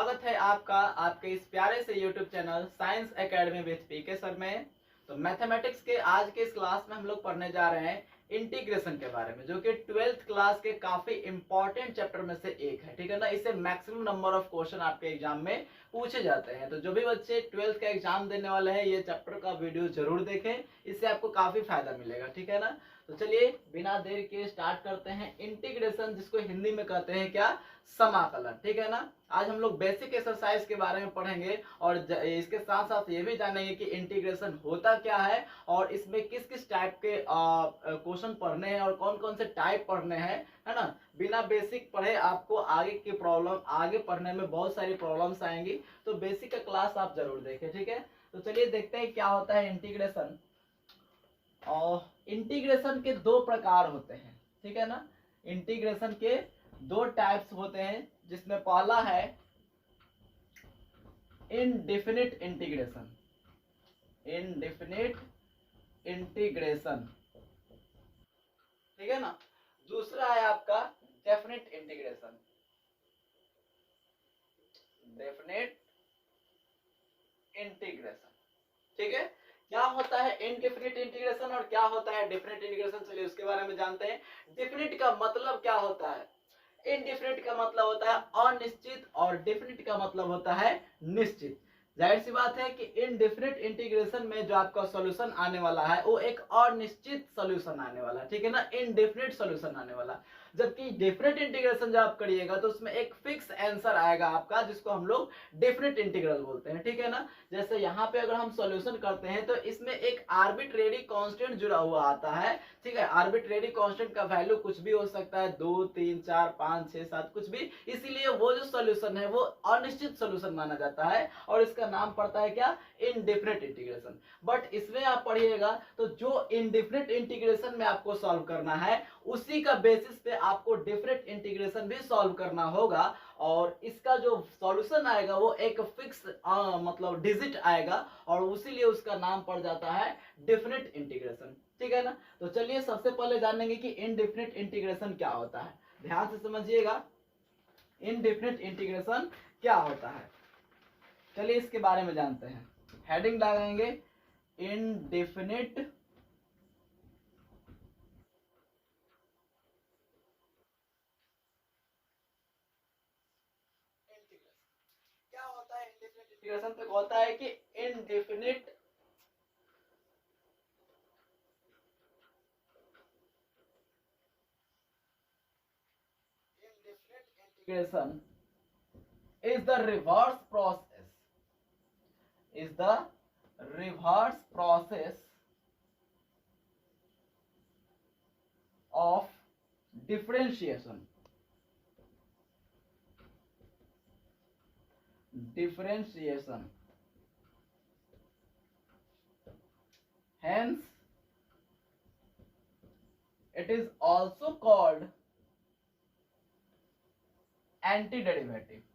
स्वागत है आपका आपके इस प्यारे से YouTube channel science academy with PK sir में। तो मैथमेटिक्स के आज के इस क्लास में हम लोग पढ़ने जा रहे हैं इंटीग्रेशन के बारे में, जो कि 12th क्लास के काफी इंपॉर्टेंट चैप्टर में से एक है। ठीक है ना, इससे मैक्सिमम नंबर ऑफ क्वेश्चन आपके एग्जाम में पूछे जाते हैं। तो जो भी बच्चे 12th का एग्जाम देने वाले हैं ये चैप्टर का वीडियो जरूर देखें, इससे आपको काफी फायदा मिलेगा। ठीक है ना, तो चलिए बिना देर के स्टार्ट करते हैं इंटीग्रेशन, जिसको हिंदी में कहते हैं क्या, समाकलन। ठीक है ना, आज हम लोग बेसिक एक्सरसाइज के बारे में पढ़ेंगे और इसके साथ साथ ये भी जानेंगे कि इंटीग्रेशन होता क्या है और इसमें किस किस टाइप के क्वेश्चन पढ़ने हैं और कौन कौन से टाइप पढ़ने हैं, है ना। बिना बेसिक पढ़े आपको आगे की प्रॉब्लम, आगे पढ़ने में बहुत सारी प्रॉब्लम्स आएंगी, तो बेसिक का क्लास आप जरूर देखें। ठीक है, तो चलिए देखते हैं क्या होता है इंटीग्रेशन। और इंटीग्रेशन के दो प्रकार होते हैं। ठीक है ना, इंटीग्रेशन के दो टाइप्स होते हैं, जिसमें पहला है इनडेफिनिट इंटीग्रेशन। इनडेफिनिट इंटीग्रेशन, ठीक है ना। दूसरा है आपका डेफिनिट इंटीग्रेशन। डेफिनिट इंटीग्रेशन, ठीक है। क्या होता है इनडेफिनिट इंटीग्रेशन और क्या होता है डेफिनिट इंटीग्रेशन, चलिए उसके बारे में जानते हैं। डेफिनिट का मतलब क्या होता है, इनडेफिनिट का मतलब होता है अनिश्चित और डेफिनिट का मतलब होता है निश्चित। जाहिर सी बात है कि इनडेफिनिट इंटीग्रेशन में जो आपका सॉल्यूशन आने वाला है वो एक अनिश्चित सॉल्यूशन आने वाला है। ठीक है ना, इनडेफिनिट सॉल्यूशन आने वाला। जबकि डेफिनिट इंटीग्रेशन जब आप करिएगा तो उसमें एक फिक्स आंसर आएगा आपका, जिसको हम लोग डेफिनिट इंटीग्रल बोलते हैं। ठीक है ना, जैसे यहाँ पे अगर हम सॉल्यूशन करते हैं तो इसमें एक आर्बिट्रेरी कांस्टेंट जुड़ा हुआ आता है। ठीक है, आर्बिट्रेरी कांस्टेंट का वैल्यू कुछ भी हो सकता है, 2 3 4 5 6 7 कुछ भी, इसीलिए वो जो सॉल्यूशन है वो अनिश्चित सॉल्यूशन माना जाता है और इसका नाम पड़ता है क्या, इनडेफिनिट इंटीग्रेशन। बट इसमें आप पढ़िएगा तो जो इनडेफिनिट इंटीग्रेशन में आपको सॉल्व करना है उसी का बेसिस पे आपको डेफिनिट इंटीग्रेशन भी सॉल्व करना होगा, और इसका जो सॉल्यूशन आएगा वो एक फिक्स मतलब डिजिट आएगा और उसीलिए उसका नाम पड़ जाता है डेफिनिट इंटीग्रेशन। ठीक है ना, तो चलिए सबसे पहले जानेंगे कि इनडेफिनिट इंटीग्रेशन क्या होता है। ध्यान से समझिएगा इनडेफिनिट इंटीग्रेशन क्या होता है। चलिए इसके बारे में जानते हैं। हेडिंग लगाएंगे इनडेफिनिट क्या होता है। इनडेफिनिट इंटीग्रेशन तो होता है कि indefinite integration is the reverse process of differentiation hence it is also called antiderivative।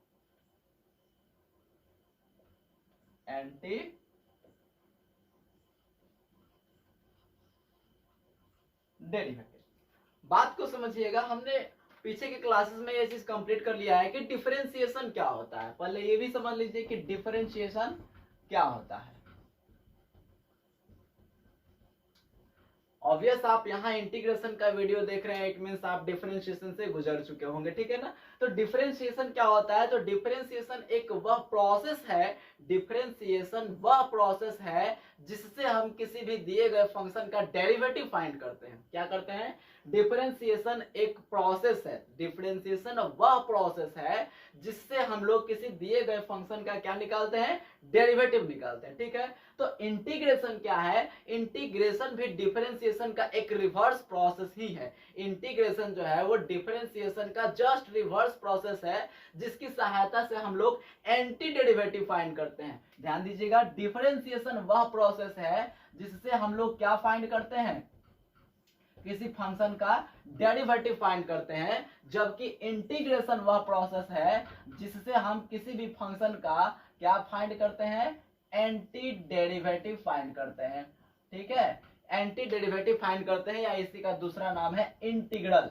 बात को समझिएगा, हमने पीछे के क्लासेस में ये चीज कंप्लीट कर लिया है कि डिफरेंशिएशन क्या होता है। पहले ये भी समझ लीजिए कि डिफरेंशिएशन क्या होता है। ऑब्वियस आप यहाँ इंटीग्रेशन का वीडियो देख रहे हैं, इट मींस आप डिफरेंशिएशन से गुजर चुके होंगे। ठीक है ना, तो डिफरेंशिएशन क्या होता है, तो डिफरेंशिएशन एक वह प्रोसेस है, डिफरेंशिएशन वह प्रोसेस है जिससे हम किसी भी दिए गए फंक्शन का डेरिवेटिव फाइंड करते हैं। क्या करते हैं, डिफरेंशिएशन एक प्रोसेस है, डिफरेंशिएशन वह प्रोसेस है जिससे हम लोग किसी दिए गए फंक्शन का क्या निकालते हैं, डेरिवेटिव निकालते हैं। ठीक है, तो इंटीग्रेशन क्या है, इंटीग्रेशन भी डिफरेंशिएशन का एक रिवर्स प्रोसेस ही है। इंटीग्रेशन जो है वो डिफरेंशिएशन का जस्ट रिवर्स प्रोसेस है, जिसकी सहायता से हम लोग एंटी डेरिवेटिव फाइंड करते हैं। ध्यान दीजिएगा, डिफरेंशिएशन वह प्रोसेस है जिससे हम लोग क्या फाइंड करते हैं, किसी फंक्शन का डेरिवेटिव फाइंड करते हैं, जबकि इंटीग्रेशन वह प्रोसेस है जिससे हम किसी भी फंक्शन का क्या फाइंड करते हैं, एंटी डेरिवेटिव फाइंड करते हैं। ठीक है, एंटी डेरिवेटिव फाइंड करते हैं, या इसी का दूसरा नाम है इंटीग्रल।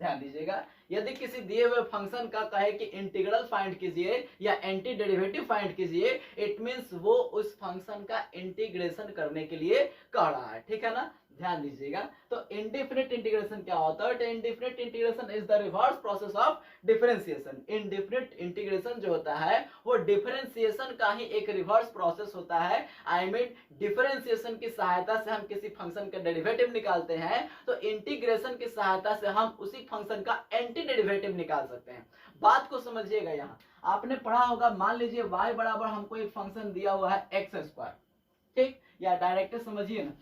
ध्यान दीजिएगा, यदि किसी दिए हुए फंक्शन का कहे कि इंटीग्रल फाइंड कीजिए या एंटी डेरिवेटिव फाइंड कीजिए, इट मींस वो उस फंक्शन का इंटीग्रेशन करने के लिए कह रहा है, ठीक है ना, ध्यान दीजिएगा। तो इंडिफिनिट इंटीग्रेशन क्या होता है? Indefinite integration is the reverse process of differentiation. Indefinite integration जो होता है वो डिफरेंशिएशन का ही एक रिवर्स प्रोसेस होता है। आई मीन डिफरेंशिएशन की सहायता से हम किसी फंक्शन का डेरिवेटिव निकालते हैं, तो इंटीग्रेशन की सहायता से हम उसी फंक्शन का एंटी डेरिवेटिव निकाल सकते हैं। बात को समझिएगा, यहाँ आपने पढ़ा होगा, मान लीजिए y बराबर हमको एक फंक्शन दिया हुआ है एक्स स्क्वायर, ठीक, या डायरेक्ट समझिए ना,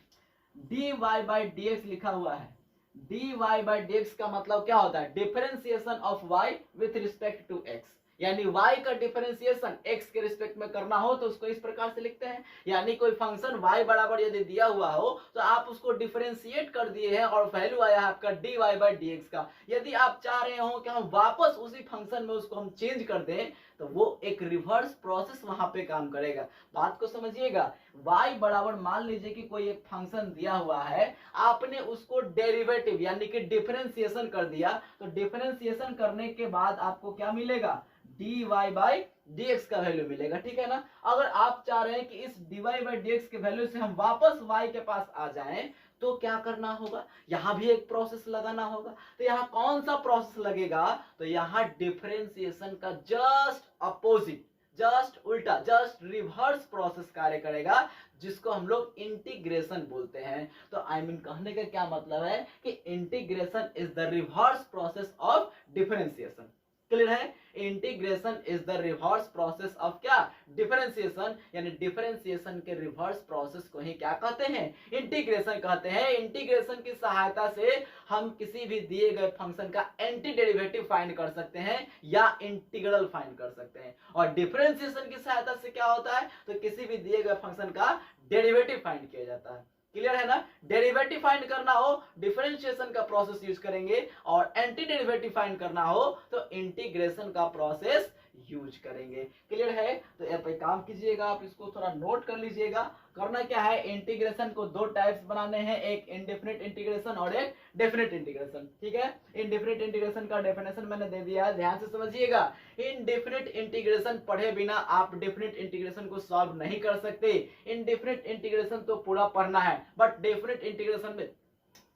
dy बाई dx लिखा हुआ है। dy बाई dx का मतलब क्या होता है? Differentiation of y with respect to x, यानी y का डिफरेंशिएशन x के रिस्पेक्ट में करना हो तो उसको इस प्रकार से लिखते हैं। यानी कोई फंक्शन y बराबर यदि दिया हुआ हो तो आप उसको डिफरेंशिएट कर दिए हैं और वैल्यू आया है आपका dy बाई dx का। यदि आप चाह रहे हो कि हम वापस उसी फंक्शन में उसको हम चेंज कर दें तो वो एक रिवर्स प्रोसेस वहां पे काम करेगा। बात को समझिएगा, y बराबर मान लीजिए कि कोई एक फंक्शन दिया हुआ है, आपने उसको डेरिवेटिव यानी कि डिफरेंशिएशन कर दिया, तो डिफरेंशिएशन करने के बाद आपको क्या मिलेगा? dy बाई dx का वैल्यू मिलेगा, ठीक है ना। अगर आप चाह रहे हैं कि इस dy बाई dx के वैल्यू से हम वापस y के पास आ जाएं तो क्या करना होगा? यहाँ भी एक प्रोसेस लगाना होगा। तो यहाँ कौन सा प्रोसेस लगेगा? तो यहाँ डिफरेंशिएशन का जस्ट अपोजिट, जस्ट उल्टा, जस्ट रिवर्स प्रोसेस कार्य करेगा, जिसको हम लोग इंटीग्रेशन बोलते हैं। तो आई मीन कहने का क्या मतलब है कि integration is the reverse process of differentiation. Clear है? Integration is the reverse process of क्या? डिफरेंशिएशन, यानी डिफरेंशिएशन के रिवर्स प्रोसेस को ही क्या कहते हैं? इंटीग्रेशन कहते हैं। इंटीग्रेशन की सहायता से हम किसी भी दिए गए फंक्शन का एंटी डेरिवेटिव फाइंड कर सकते हैं या इंटीग्रल फाइंड कर सकते हैं। और डिफरेंशिएशन की सहायता से क्या होता है? तो किसी भी दिए गए फंक्शन का डेरिवेटिव फाइंड किया जाता है। क्लियर है ना? डेरिवेटिव फाइंड करना हो डिफरेंशिएशन का प्रोसेस यूज करेंगे, और एंटी डेरिवेटिव फाइंड करना हो तो इंटीग्रेशन का प्रोसेस यूज करेंगे। क्लियर है? तो यहाँ पे काम कीजिएगा, आप इसको थोड़ा नोट कर लीजिएगा। करना क्या है? इंटीग्रेशन को दो टाइप्स बनाने हैं, एक इनडेफिनिट इंटीग्रेशन और एक डेफिनिट इंटीग्रेशन, ठीक है। इनडेफिनिट इंटीग्रेशन का डेफिनेशन मैंने दे दिया है, ध्यान से समझिएगा। इनडेफिनिट इंटीग्रेशन पढ़े बिना आप डेफिनिट इंटीग्रेशन को सॉल्व नहीं कर सकते। इनडेफिनिट इंटीग्रेशन तो पूरा पढ़ना है, बट डेफिनिट इंटीग्रेशन में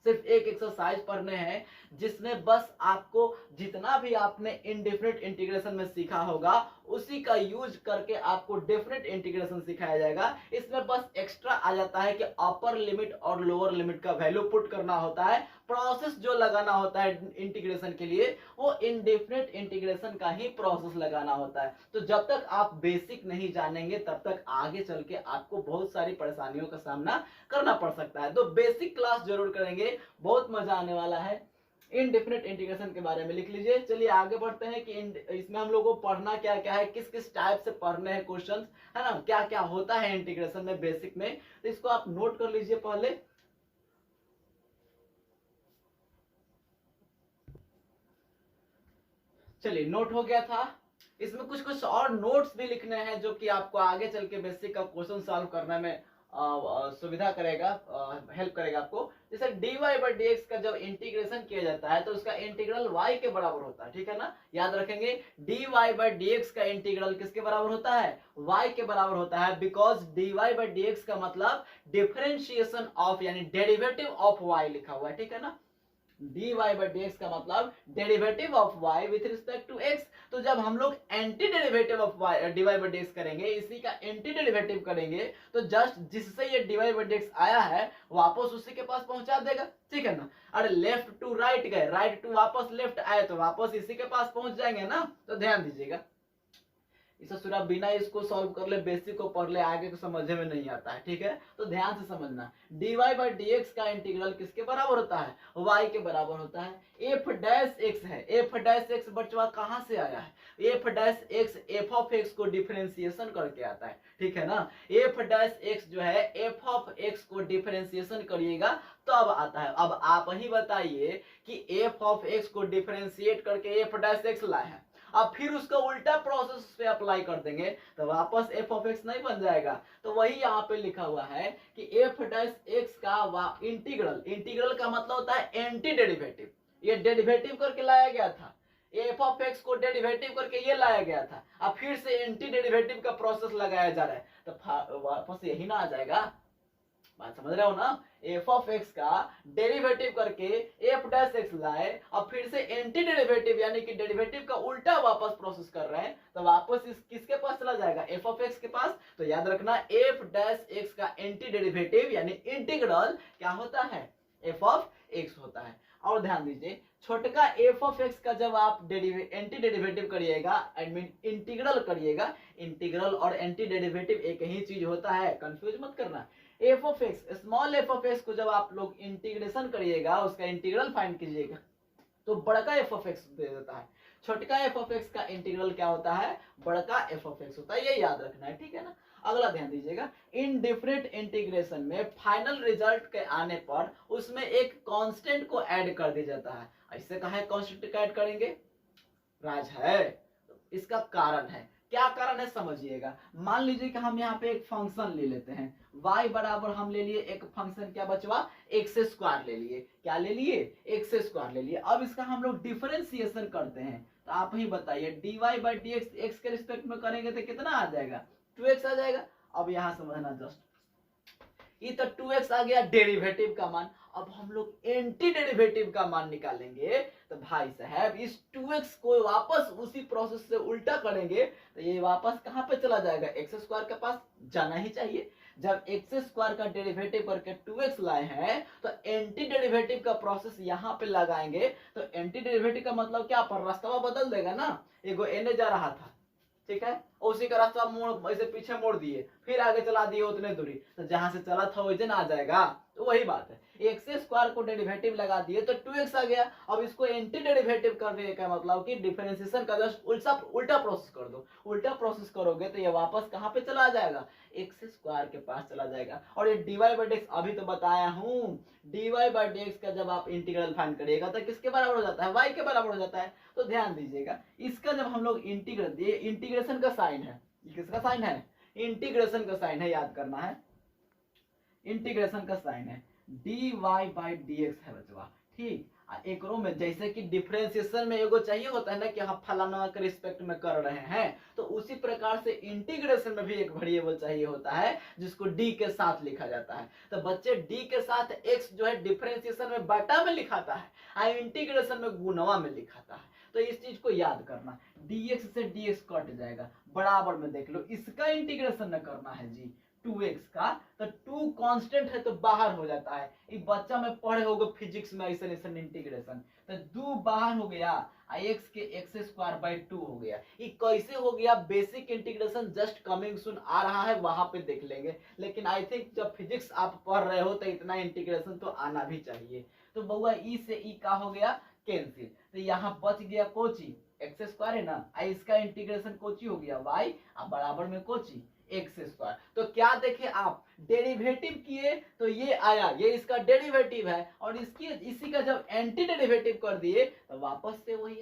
सिर्फ एक एक्सरसाइज पढ़ने हैं, जिसमें बस आपको जितना भी आपने इनडेफिनिट इंटीग्रेशन में सीखा होगा उसी का यूज करके आपको डेफिनिट इंटीग्रेशन सिखाया जाएगा। इसमें बस एक्स्ट्रा आ जाता है कि अपर लिमिट और लोअर लिमिट का वैल्यू पुट करना होता है। प्रोसेस जो लगाना होता है इंटीग्रेशन के लिए वो इनडेफिनिट इंटीग्रेशन का ही प्रोसेस लगाना होता है। तो जब तक आप बेसिक नहीं जानेंगे तब तक आगे चल के आपको बहुत सारी परेशानियों का सामना करना पड़ सकता है। तो बेसिक क्लास जरूर करेंगे, बहुत मजा आने वाला है। इनडेफिनिट इंटीग्रेशन के बारे में लिख लीजिए। चलिए आगे बढ़ते हैं कि इसमें हम लोग को पढ़ना क्या क्या है, किस किस टाइप से पढ़ने हैं क्वेश्चंस, है ना, क्या क्या होता है इंटीग्रेशन में बेसिक में। तो इसको आप नोट कर लीजिए पहले। चलिए नोट हो गया था। इसमें कुछ कुछ और नोट्स भी लिखने हैं जो कि आपको आगे चल के बेसिक का क्वेश्चन सॉल्व करने में सुविधा करेगा, हेल्प करेगा आपको। जैसे dy बाई dx का जब इंटीग्रेशन किया जाता है तो उसका इंटीग्रल y के बराबर होता है, ठीक है ना। याद रखेंगे dy बाई dx का इंटीग्रल किसके बराबर होता है? y के बराबर होता है, बिकॉज dy बाई dx का मतलब डिफरेंशिएशन ऑफ यानी डेरिवेटिव ऑफ y लिखा हुआ है, ठीक है ना। dy बाई dx का मतलब derivative of y with respect to x। तो जब हम लोग anti derivative of y dy by dx करेंगे, इसी का एंटी डेरिवेटिव करेंगे, तो जस्ट जिससे ये dy बाई dx आया है वापस उसी के पास पहुंचा देगा, ठीक है ना। अरे लेफ्ट टू राइट गए, राइट टू वापस लेफ्ट आए तो वापस इसी के पास पहुंच जाएंगे ना। तो ध्यान दीजिएगा, इसे सिर्फ बिना इसको सॉल्व कर ले, बेसिक को पढ़ ले, आगे को समझने में नहीं आता है, ठीक है। तो ध्यान से समझना, dy बाई dx का इंटीग्रल किसके बराबर होता है? y के बराबर होता है। f डैश x है, f डैश x बचवा कहां से आया है? f dash x f of x को डिफरेंशिएशन करके आता है, ठीक है ना। f डैश x जो है f ऑफ x को डिफरेंशिएशन करिएगा तो अब आता है। अब आप ही बताइए कि f ऑफ x को डिफरेंशिएट करके f डैश x लाए हैं, अब फिर उसका उल्टा प्रोसेस पे अप्लाई कर देंगे तो वापस f ऑफ x नहीं बन जाएगा। तो वही यहाँ पे लिखा हुआ है कि f डैश x का इंटीग्रल, इंटीग्रल का मतलब होता है एंटी डेरिवेटिव, ये डेरिवेटिव करके लाया गया था, एफ ऑफ एक्स को डेरिवेटिव करके ये लाया गया था, अब फिर से एंटी डेरिवेटिव का प्रोसेस लगाया जा रहा है, तो वापस यही ना आ जाएगा। बात समझ रहे हो ना, एफ ऑफ एक्स का डेरिवेटिव करके एफ डैश एक्स लाए, अब फिर से एंटी डेरिवेटिव यानी कि डेरिवेटिव का उल्टा वापस प्रोसेस कर रहे हैं, तो वापस इस किसके पास चला जाएगा, एफ ऑफ एक्स के पास। तो याद रखना एफ डैश एक्स का एंटी डेरिवेटिव यानी इंटीग्रल क्या होता है, एफ ऑफ एक्स होता है। और ध्यान दीजिए, छोटका एफ ऑफ एक्स का जब आप एंटी डेरिवेटिव करिएगा, आई मीन इंटीग्रल करिएगा, इंटीग्रल और एंटी डेरिवेटिव एक ही चीज होता है, कंफ्यूज मत करना। F of x, small F of x को जब आप लोग इंटीग्रेशन करिएगा, उसका इंटीग्रल फाइंड कीजिएगा, तो बड़का एफ ऑफ एक्स दे देता है। छोटका एफ ऑफ एक्स का इंटीग्रल क्या होता है, बड़का एफ ऑफ एक्स होता है, ये याद रखना है, ठीक है ना। अगला ध्यान दीजिएगा, इन डिफरेंट इंटीग्रेशन में फाइनल रिजल्ट के आने पर उसमें एक कांस्टेंट को ऐड कर दिया जाता है। ऐसे कहा है कांस्टेंट को ऐड करेंगे, राज है, इसका कारण है, क्या कारण है समझिएगा। मान लीजिए कि हम यहाँ पे एक फंक्शन ले लेते हैं, y बराबर हम ले लिए एक फंक्शन, क्या बचवा, एक्स स्क्वायर ले लिए, क्या ले लिए, एक्स स्क्वायर ले लिए। अब इसका हम लोग डिफरेंशिएशन करते हैं, तो आप ही बताइए dy by D x, x के रिस्पेक्ट में करेंगे तो कितना आ जाएगा, 2x आ जाएगा। अब यहाँ समझना जस्ट, ये तो 2x आ गया डेरिवेटिव का मान, अब हम लोग एंटी डेरिवेटिव का मान निकालेंगे, तो भाई साहब इस 2x को वापस उसी प्रोसेस से उल्टा करेंगे, तो ये वापस कहां पे चला जाएगा, एक्स स्क्वायर के पास जाना ही चाहिए। जब एक्स स्क्वायर का डेरिवेटिव करके 2x लाए हैं, तो एंटी डेरिवेटिव का प्रोसेस यहाँ पे लगाएंगे, तो एंटी डेरिवेटिव का मतलब क्या, पर रास्ता बदल देगा ना, एगो एने जा रहा था, ठीक है, उसी का रास्ता मोड़ ऐसे पीछे मोड़ दिए, फिर आगे चला दिए उतने दूरी, तो जहां से चला था वही ना आ जाएगा। तो वही बात है, एक्स स्क्वायर को डेरिवेटिव लगा दिए तो 2x आ गया। अब इसको एंटी डेरिवेटिव करने का मतलब कि डिफरेंशिएशन का जस्ट उल्टा प्रोसेस कर दो, उल्टा प्रोसेस करोगे तो ये वापस कहां पे चला जाएगा, एक्स स्क्वायर के पास चला जाएगा। और ये dy बाई डी एक्स अभी तो बताया हूं, dy बाई डी एक्स का जब आप इंटीग्रल फाइंड करिएगा तो किसके बराबर हो जाता है, y के बराबर हो जाता है। तो ध्यान दीजिएगा, इसका जब हम लोग इंटीग्रल, ये इंटीग्रेशन का साइन है, किसका साइन है, इंटीग्रेशन का साइन है, याद करना है, इंटीग्रेशन का साइन है, dy बाई डी एक्स है बचवा, ठीक। एक रो में जैसे कि डिफरेंशिएशन में एगो चाहिए होता है ना कि हम फलाना के रिस्पेक्ट में कर रहे हैं, तो उसी प्रकार से इंटीग्रेशन में भी एक वेरिएबल चाहिए होता है जिसको d के साथ लिखा जाता है। तो बच्चे d के साथ x जो है डिफरेंशिएशन में बटा में लिखाता है और इंटीग्रेशन में गुणवा में लिखाता है। तो इस चीज को याद करना, dx से dx कट जाएगा, बराबर में देख लो, इसका इंटीग्रेशन न करना है जी 2x का, तो 2 कांस्टेंट है तो बाहर हो जाता है। ये बच्चा में पढ़े होगे फिजिक्स में ऐसे इंटीग्रेशन, तो 2 बाहर हो गया, x के एक्स स्क्वायर बाई 2 हो गया। ये कैसे हो गया, basic integration just coming soon आ रहा है, वहां पे देख लेंगे, लेकिन आई थिंक जब फिजिक्स आप पढ़ रहे हो तो इतना इंटीग्रेशन तो आना भी चाहिए। तो बउआ ई से ई का हो गया कैंसिल, तो यहाँ बच गया कोची, एक्स स्क्वायर है ना, इसका इंटीग्रेशन कोची हो गया y, बराबर में कोची एक्स स्क्वायर। तो क्या देखे आप, डेरिवेटिव किए तो ये आया, ये इसका डेरिवेटिव है, और इसी का जब एंटी डेरिवेटिव कर दिए तो वापस से वही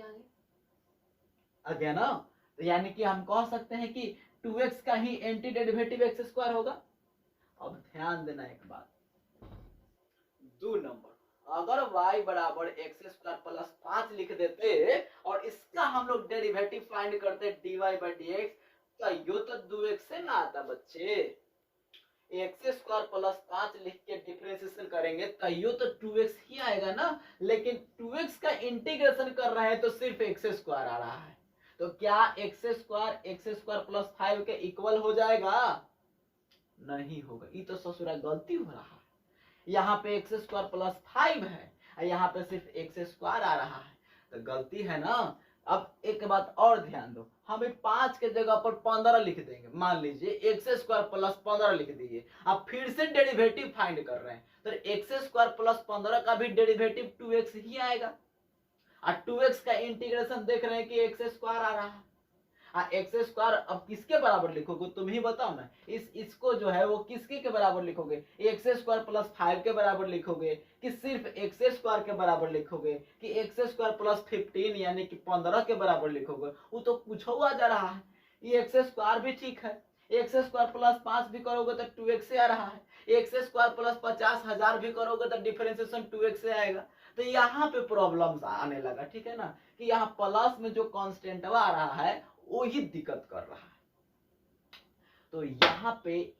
आ गया ना। तो यानी कि हम कह सकते हैं कि 2x का ही एंटी डेरिवेटिव एक्स स्क्वायर होगा। अब ध्यान देना एक बात, 2 नंबर, अगर y बराबर एक्स स्क्वायर प्लस 5 लिख देते और इसका हम लोग डेरिवेटिव फाइंड करते dy बाई डी एक्स, तो यो तो 2x से ना आता बच्चे, एक्स स्क्वायर प्लस 5 लिख के डिफरेंशिएशन करेंगे तो यो तो 2x ही आएगा ना, लेकिन 2x का इंटीग्रेशन कर रहे हैं तो सिर्फ एक्स स्क्वायर आ रहा है, तो क्या एक्स स्क्वायर प्लस 5 के इक्वल हो जाएगा, नहीं होगा। ये तो ससुरा गलती हो रहा है, यहाँ पे एक्स स्क्वायर प्लस 5 है और यहाँ पे सिर्फ एक्स स्क्वायर आ रहा है, तो गलती है ना। अब एक बात और ध्यान दो, हम 5 के जगह पर 15 लिख देंगे, मान लीजिए एक्स स्क्वायर प्लस 15 लिख दीजिए, अब फिर से डेरिवेटिव फाइंड कर रहे हैं, तो एक्स स्क्वायर प्लस 15 का भी डेरिवेटिव 2x ही आएगा, और 2x का इंटीग्रेशन देख रहे हैं कि एक्स स्क्वायर आ रहा है, एक्स स्क्वायर अब किसके बराबर लिखोगे तुम ही बताओ ना, इसको जो है वो किसके के बराबर लिखोगे, एक्स स्क्वायर प्लस 5 के बराबर लिखोगे कि सिर्फ एक्स स्क्वायर के बराबर लिखोगे कि एक्स स्क्वायर प्लस 15 यानी कि 15 के बराबर लिखोगे, वो तो कुछ हुआ जा रहा है। ये एक्स स्क्वायर भी ठीक है, एक्स स्क्वायर प्लस 5 भी करोगे तो 2x से आ रहा है, एक्स स्क्वायर प्लस 50,000 भी करोगे तो डिफरेंशिएशन 2x से आएगा। तो यहाँ पे प्रॉब्लम्स आने लगा, ठीक है ना, कि यहाँ प्लस में जो कांस्टेंट आ रहा है वो ही दिक्कत कर रहा है। तो यहाँ पे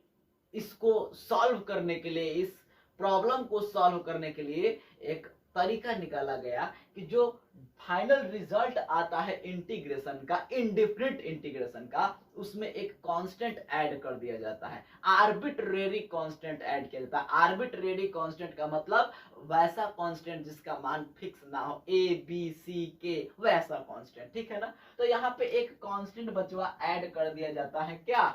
इसको सॉल्व करने के लिए, इस प्रॉब्लम को सॉल्व करने के लिए एक तरीका निकाला गया कि जो फाइनल रिजल्ट आता है इंटीग्रेशन का, इंडिफरेंट इंटीग्रेशन का, उसमें एक कांस्टेंट ऐड कर दिया जाता है, आर्बिट्रेरी कांस्टेंट ऐड किया जाता है। आर्बिट्रेरी कांस्टेंट का मतलब वैसा कांस्टेंट जिसका मान फिक्स ना हो, ए बी सी के, वैसा कांस्टेंट, ठीक है ना। तो यहाँ पे एक कांस्टेंट बचवा ऐड कर दिया जाता है, क्या,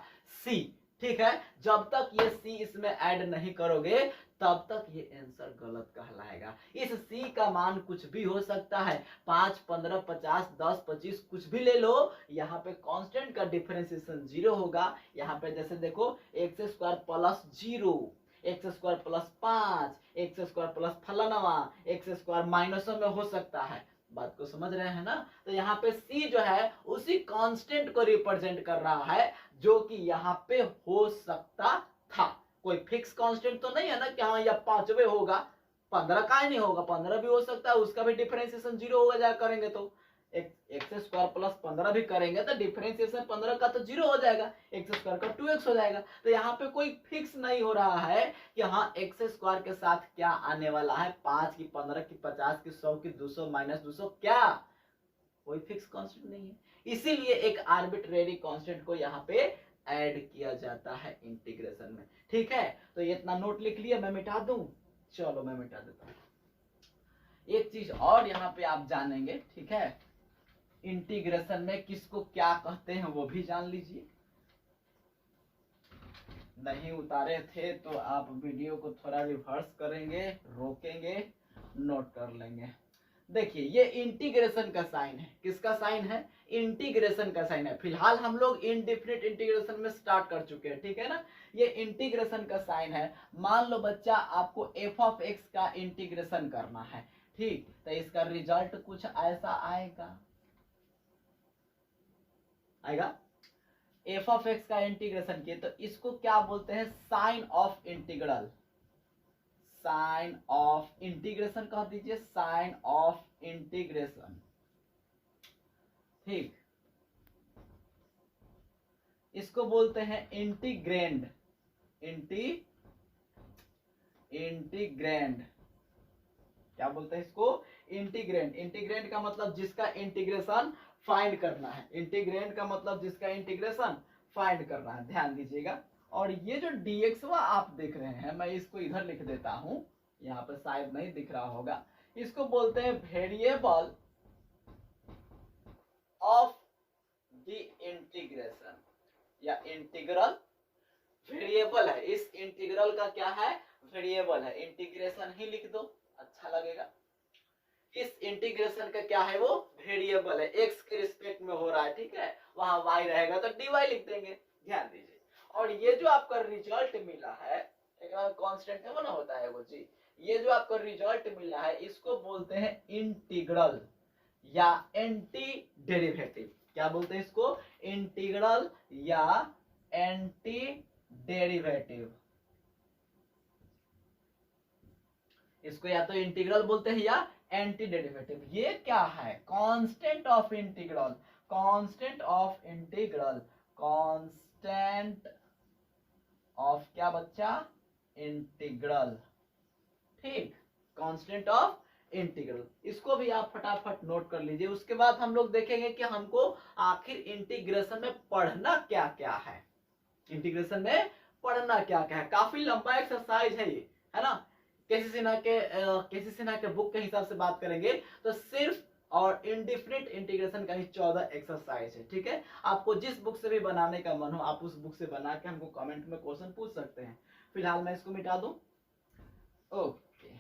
सी, ठीक है। जब तक ये सी इसमें ऐड नहीं करोगे तब तक ये आंसर गलत कहलाएगा। इस सी का मान कुछ भी हो सकता है, 5, 15, 50, 10, 25 कुछ भी ले लो, यहाँ पे कांस्टेंट का डिफरेंशिएशन 0 होगा। यहाँ पे जैसे देखो x square plus 0, x square plus 5, x square plus फलाना, एक्स स्क्वायर माइनसों में हो सकता है। बात को समझ रहे हैं ना। तो यहाँ पे C जो है उसी कांस्टेंट को रिप्रेजेंट कर रहा है जो कि यहाँ पे हो सकता था। कोई फिक्स कांस्टेंट तो नहीं है ना कि हाँ या 5वें होगा, 15 का ही नहीं होगा, 15 भी हो सकता है, उसका भी डिफरेंशिएशन 0 होगा जा करेंगे तो एक्स स्क्वायर प्लस 15 भी करेंगे तो डिफरेंशिएशन 15 का तो 0 हो जाएगा, एक्स स्क्वायर का 2x हो जाएगा। तो यहाँ पे कोई फिक्स नहीं हो रहा है कि हाँ एक्स स्क्वायर के साथ क्या आने वाला है, 5 की, 15 की, 50 की, 100 की, 200 माइनस 200, क्या कोई फिक्स कांस्टेंट नहीं है। इसीलिए एक आर्बिट्रेरी कांस्टेंट को यहाँ पे ऐड किया जाता है इंटीग्रेशन में, ठीक है। तो ये इतना नोट लिख लिया, मैं मिटा दूं, चलो मैं मिटा देता हूँ। एक चीज और यहाँ पे आप जानेंगे, ठीक है, इंटीग्रेशन में किसको क्या कहते हैं वो भी जान लीजिए। नहीं उतारे थे तो आप वीडियो को थोड़ा रिवर्स करेंगे, रोकेंगे, नोट कर लेंगे। देखिए ये इंटीग्रेशन का साइन है, किसका साइन है, इंटीग्रेशन का साइन है। फिलहाल हम लोग इनडिफिनिट इंटीग्रेशन में स्टार्ट कर चुके हैं, ठीक है ना। ये इंटीग्रेशन का साइन है। मान लो बच्चा आपको एफ ऑफ एक्स का इंटीग्रेशन करना है, ठीक, तो इसका रिजल्ट कुछ ऐसा आएगा, एफ ऑफ एक्स का इंटीग्रेशन किए तो इसको क्या बोलते हैं, sign of integral, sign of integration कह दीजिए, साइन ऑफ इंटीग्रेशन, ठीक। इसको बोलते हैं इंटीग्रैंड, इंटीग्रैंड, क्या बोलते हैं इसको, इंटीग्रैंड। इंटीग्रैंड का मतलब जिसका इंटीग्रेशन फाइंड करना है, इंटीग्रैंड का मतलब जिसका इंटीग्रेशन फाइंड करना है, ध्यान दीजिएगा। और ये जो dx आप देख रहे हैं, मैं इसको इधर लिख देता हूं, यहाँ पे शायद नहीं दिख रहा होगा, इसको बोलते हैं वेरिएबल ऑफ द इंटीग्रेशन या इंटीग्रल। वेरिएबल है, इस इंटीग्रल का क्या है, वेरिएबल है, इंटीग्रेशन ही लिख दो, अच्छा लगेगा। इस इंटीग्रेशन का क्या है, वो वेरिएबल है, एक्स के रिस्पेक्ट में हो रहा है, ठीक है, वहां y रहेगा तो dy लिख देंगे, ध्यान दीजिए। और ये जो आपका रिजल्ट मिला है, एक कांस्टेंट है वो ना होता है वो जी, ये जो आपका रिजल्ट मिला है इसको बोलते हैं इंटीग्रल या एंटी डेरिवेटिव। क्या बोलते हैं इसको, इंटीग्रल या एंटी डेरिवेटिव। इसको या तो इंटीग्रल बोलते हैं या एंटी डेरिवेटिव। ये क्या है, constant of integral, constant of integral, constant of क्या बच्चा, इंटीग्रल, ठीक, कांस्टेंट ऑफ इंटीग्रल। इसको भी आप फटाफट नोट कर लीजिए। उसके बाद हम लोग देखेंगे कि हमको आखिर इंटीग्रेशन में पढ़ना क्या क्या है, इंटीग्रेशन में पढ़ना क्या क्या है। काफी लंबा एक्सरसाइज है ये, है ना। केसी सिन्हा के बुक के हिसाब से बात करेंगे तो सिर्फ और इंडिफिनिट इंटीग्रेशन का ही 14 एक्सरसाइज है, ठीक है। आपको जिस बुक से भी बनाने का मन हो आप उस बुक से बना के हमको कमेंट में क्वेश्चन पूछ सकते हैं। फिलहाल मैं इसको मिटा दूं, ओके।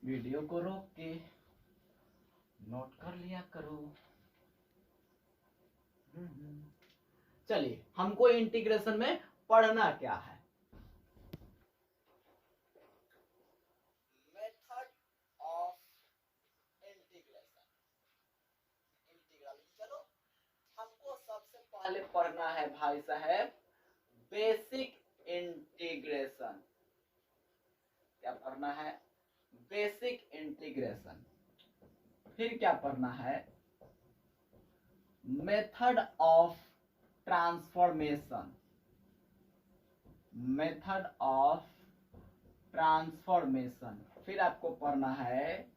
वीडियो को रोक के नोट कर लिया करो। चलिए हमको इंटीग्रेशन में पढ़ना क्या है, मेथड ऑफ इंटीग्रेशन, पहले पढ़ना है भाई साहब बेसिक इंटीग्रेशन। क्या पढ़ना है? Basic integration. फिर क्या पढ़ना है? Method of transformation. Method of transformation. फिर आपको पढ़ना है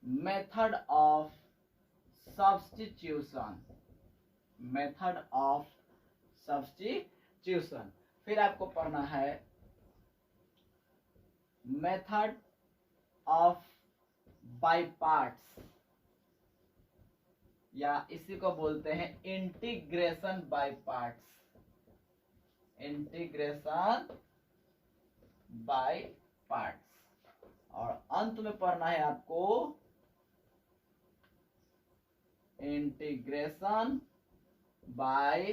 method of substitution. Method of substitution. फिर आपको पढ़ना है मेथड ऑफ बाय पार्ट्स, या इसी को बोलते हैं integration by parts. Integration by parts. और अंत में पढ़ना है आपको integration by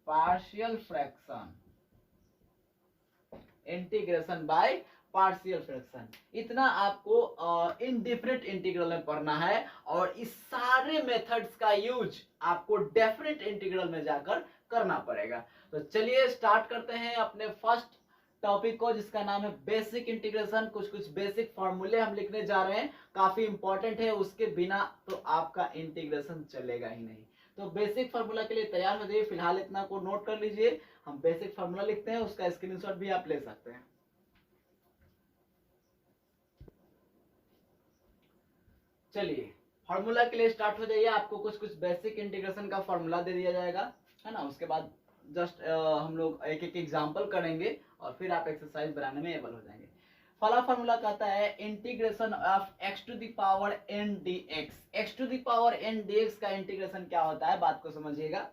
partial fraction. Integration by partial fraction. इतना आपको इनडिफरेंट इंटीग्रल में पढ़ना है, और इस सारे मेथड्स का यूज आपको डेफिनेट इंटीग्रल में जाकर करना पड़ेगा। तो चलिए स्टार्ट करते हैं अपने फर्स्ट टॉपिक को, जिसका नाम है बेसिक इंटीग्रेशन। कुछ बेसिक फॉर्मूले हम लिखने जा रहे हैं, काफी इंपॉर्टेंट है, उसके बिना तो आपका इंटीग्रेशन चलेगा ही नहीं। तो बेसिक फार्मूला के लिए तैयार हो जाइए। फिलहाल इतना को नोट कर लीजिए, हम बेसिक फार्मूला लिखते हैं, उसका स्क्रीनशॉट भी आप ले सकते हैं। चलिए फार्मूला के लिए स्टार्ट हो जाइए। आपको कुछ बेसिक इंटीग्रेशन का फार्मूला दे दिया जाएगा, है ना। उसके बाद जस्ट हम लोग एक एक एग्जांपल करेंगे और फिर आप एक्सरसाइज बनाने में एबल हो जाएंगे। पहला फार्मूला कहता है integration of x to the power n dx। x to the power n dx का इंटीग्रेशन क्या होता है, बात को समझिएगा।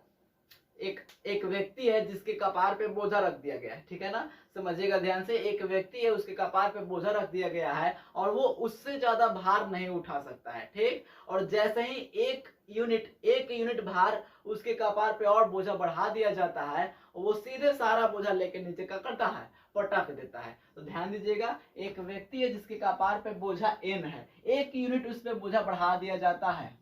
एक व्यक्ति है जिसके कपार पे बोझा रख दिया गया है, ठीक है ना, समझिएगा ध्यान से। एक व्यक्ति है, उसके कपार पे बोझा रख दिया गया है और वो उससे ज्यादा भार नहीं उठा सकता है, ठीक। और जैसे ही एक यूनिट भार उसके कपार पे और बोझा बढ़ा दिया जाता है, वो सीधे सारा बोझा लेके नीचे का करता है, पटक देता है। तो ध्यान दीजिएगा, एक व्यक्ति है जिसके कपार पे बोझा n है, एक यूनिट उस पे बोझा बढ़ा दिया जाता है,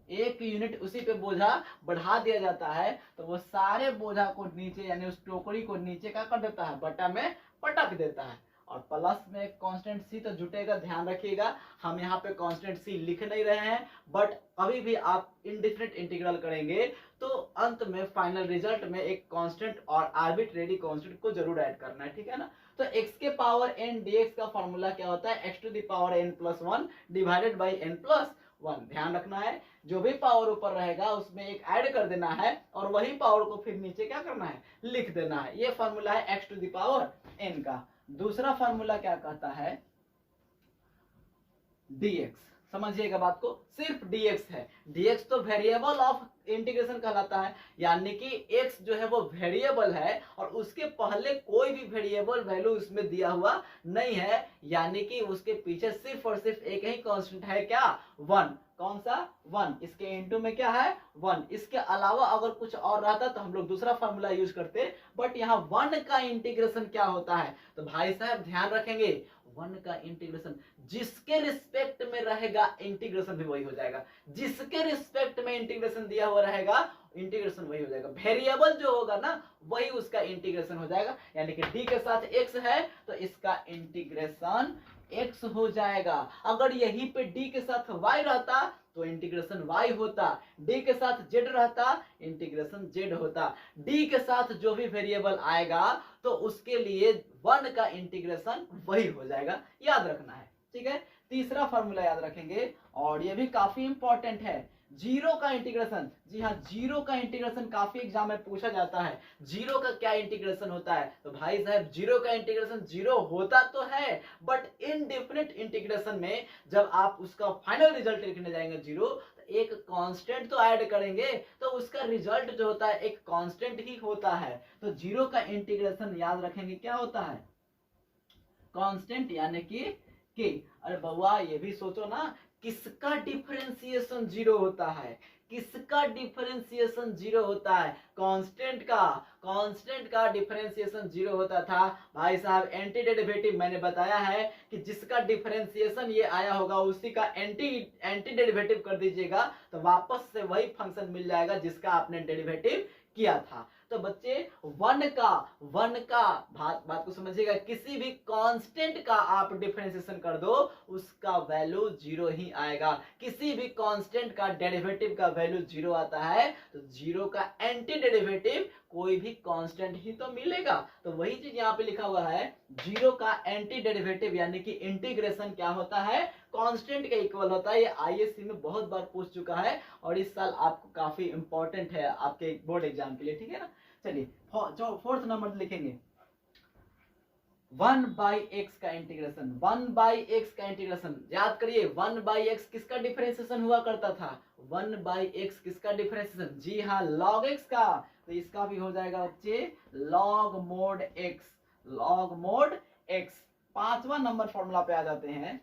एक यूनिट उसी पे बोझा बढ़ा दिया जाता है, तो वो सारे बोझा को नीचे, यानी उस टोकरी को नीचे का कर देता है, बटा में पटक देता है। और प्लस में एक कांस्टेंट सी तो जुटेगा, ध्यान रखिएगा। हम यहाँ पे कांस्टेंट सी लिख नहीं रहे हैं, बट अभी भी आप इनडिफरेंट इंटीग्रल करेंगे तो अंत में फाइनल रिजल्ट में एक कांस्टेंट और आर्बिट्रेरी कांस्टेंट को जरूर ऐड करना है, ठीक है ना। तो x के पावर n dx का फॉर्मूला क्या होता है, x to the power n plus 1 divided by n plus 1। ध्यान रखना है, जो भी पावर ऊपर रहेगा उसमें एक ऐड कर देना है, और वही पावर को फिर नीचे क्या करना है, लिख देना है। ये फॉर्मूला है x to the power n का। दूसरा फॉर्मूला क्या कहता है, dx। समझिएगा बात को, सिर्फ dx है। dx तो वेरिएबल ऑफ इंटीग्रेशन कहलाता है, यानी कि x जो है वो वेरिएबल है और उसके पहले कोई भी वेरिएबल वैल्यू उसमें दिया हुआ नहीं है, यानी कि उसके पीछे सिर्फ और सिर्फ एक ही कांस्टेंट है, क्या, 1। कौन सा, 1। इसके इनटू में क्या है, 1। इसके अलावा अगर कुछ और रहता तो हम लोग दूसरा फार्मूला यूज करते, बट यहाँ 1 का इंटीग्रेशन क्या होता है, तो भाई साहब ध्यान रखेंगे, 1 का इंटीग्रेशन जिसके रिस्पेक्ट में रहेगा इंटीग्रेशन भी वही हो जाएगा। जिसके रिस्पेक्ट में इंटीग्रेशन दिया हुआ रहेगा इंटीग्रेशन वही हो जाएगा। वेरिएबल जो होगा ना वही उसका इंटीग्रेशन हो जाएगा, यानी कि d के साथ x है तो इसका इंटीग्रेशन x हो जाएगा। अगर यहीं पे d के साथ y रहता तो इंटीग्रेशन y होता, d के साथ z रहता इंटीग्रेशन z होता। d के साथ जो भी वेरिएबल आएगा तो उसके लिए 1 का इंटीग्रेशन वही हो जाएगा, याद रखना है, ठीक है। तीसरा फॉर्मूला याद रखेंगे, और ये भी काफी इंपॉर्टेंट है, जीरो का इंटीग्रेशन। जी हाँ, जीरो का इंटीग्रेशन काफी एग्जाम में पूछा जाता है। जीरो का क्या इंटीग्रेशन होता है, तो भाई साहब जीरो का इंटीग्रेशन जीरो होता तो है, बट इनडेफिनिट इंटीग्रेशन में जब आप उसका फाइनल रिजल्ट लिखने जाएंगे जीरो, तो एक कांस्टेंट तो ऐड करेंगे तो उसका रिजल्ट जो होता है एक कांस्टेंट ही होता है। तो जीरो का इंटीग्रेशन याद रखेंगे क्या होता है, कांस्टेंट, यानी कि k। अरे बउआ ये भी सोचो ना, किसका डिफरेंशिएशन जीरो होता है? किसका डिफरेंशिएशन जीरो होता है? कांस्टेंट का। कांस्टेंट का डिफरेंशिएशन जीरो होता था भाई साहब। एंटी डेरिवेटिव मैंने बताया है कि जिसका डिफरेंशिएशन ये आया होगा उसी का एंटी डेरिवेटिव कर दीजिएगा तो वापस से वही फंक्शन मिल जाएगा जिसका आपने डेरिवेटिव किया था। तो बच्चे वन का बात को समझिएगा, किसी भी कांस्टेंट का आप डिफरेंशिएशन कर दो उसका वैल्यू जीरो ही आएगा। किसी भी कांस्टेंट का डेरिवेटिव का वैल्यू जीरो आता है तो जीरो का एंटी डेरिवेटिव कोई भी कांस्टेंट ही तो मिलेगा। तो वही चीज यहाँ पे लिखा हुआ है, जीरो का एंटी डेरिवेटिव यानी कि इंटीग्रेशन क्या होता है? कांस्टेंट के इक्वल होता है। ये आईएससी में बहुत बार पूछ चुका है और इस साल आपको काफी इंपॉर्टेंट है आपके बोर्ड एग्जाम के लिए, ठीक है ना। चलिए फोर्थ नंबर लिखेंगे, 1/x का इंटीग्रेशन। 1/x का इंटीग्रेशन याद करिए, 1/x किसका डिफरेंशिएशन हुआ करता था? 1/x किसका डिफरेंशिएशन? जी हाँ, log x का। तो इसका भी हो जाएगा बच्चे log mod x। log mod x। पांचवा नंबर फॉर्मूला पे आ जाते हैं,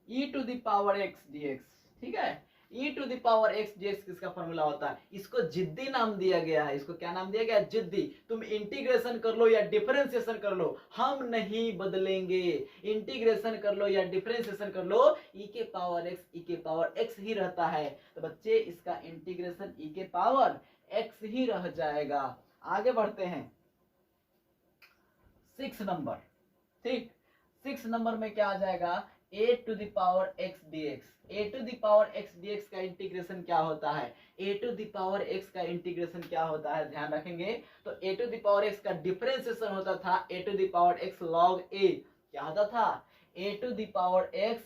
e to the power x dx। ठीक है, e to the power x dx किसका फॉर्मूला होता है? इसको जिद्दी नाम दिया गया है। इसको क्या नाम दिया गया है? जिद्दी। तुम इंटीग्रेशन कर लो या डिफरेंशिएशन कर लो, हम नहीं बदलेंगे। इंटीग्रेशन कर लो या डिफरेंशिएशन कर लो, e के पावर x ही रहता है। तो बच्चे इसका इंटीग्रेशन e के पावर x ही रह जाएगा। आगे बढ़ते हैं 6 नंबर। ठीक, 6 नंबर में क्या आ जाएगा? a to the power x dx। a to the power x dx का इंटीग्रेशन क्या होता है? a to the power x का इंटीग्रेशन क्या होता है? ध्यान रखेंगे तो a to the power x का डिफरेंशिएशन होता था a to the power x log a। क्या होता था? a to the power x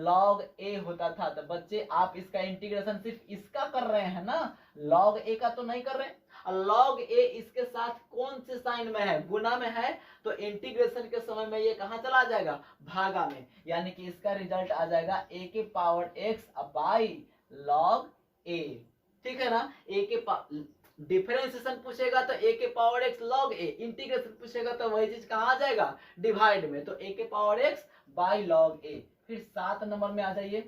log a होता था। तो बच्चे आप इसका इंटीग्रेशन सिर्फ इसका कर रहे हैं ना, log a का तो नहीं कर रहे। log a इसके साथ कौन से साइन में है? गुना में है। तो इंटीग्रेशन के समय में ये कहां चला जाएगा? भागा में। यानी कि इसका रिजल्ट आ जाएगा a के power x by log a। ठीक है ना। a के डिफरेंशिएशन पूछेगा तो a के power x log a, integration पूछेगा तो वही चीज कहां आ जाएगा? डिवाइड में। तो a के power x by log a। फिर 7 नंबर में आ जाइए।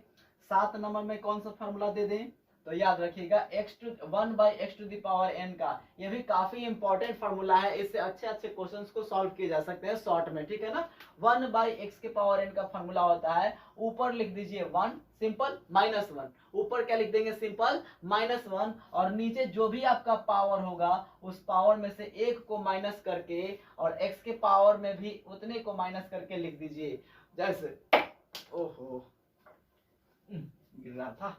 7 नंबर में कौन सा फॉर्मूला दे दें? तो याद रखिएगा 1/x to the power n का। ये भी काफी इंपॉर्टेंट फॉर्मूला है, इससे अच्छे अच्छे क्वेश्चंस को सॉल्व किए जा सकते हैं शॉर्ट में, ठीक है ना। 1/x के पावर n का फॉर्मूला होता है, ऊपर लिख दीजिए 1 सिंपल -1। ऊपर क्या लिख देंगे? सिंपल -1। और नीचे जो भी आपका पावर होगा उस पावर में से एक को माइनस करके और x के पावर में भी उतने को माइनस करके लिख दीजिए। जैसे ओहो गिर रहा था।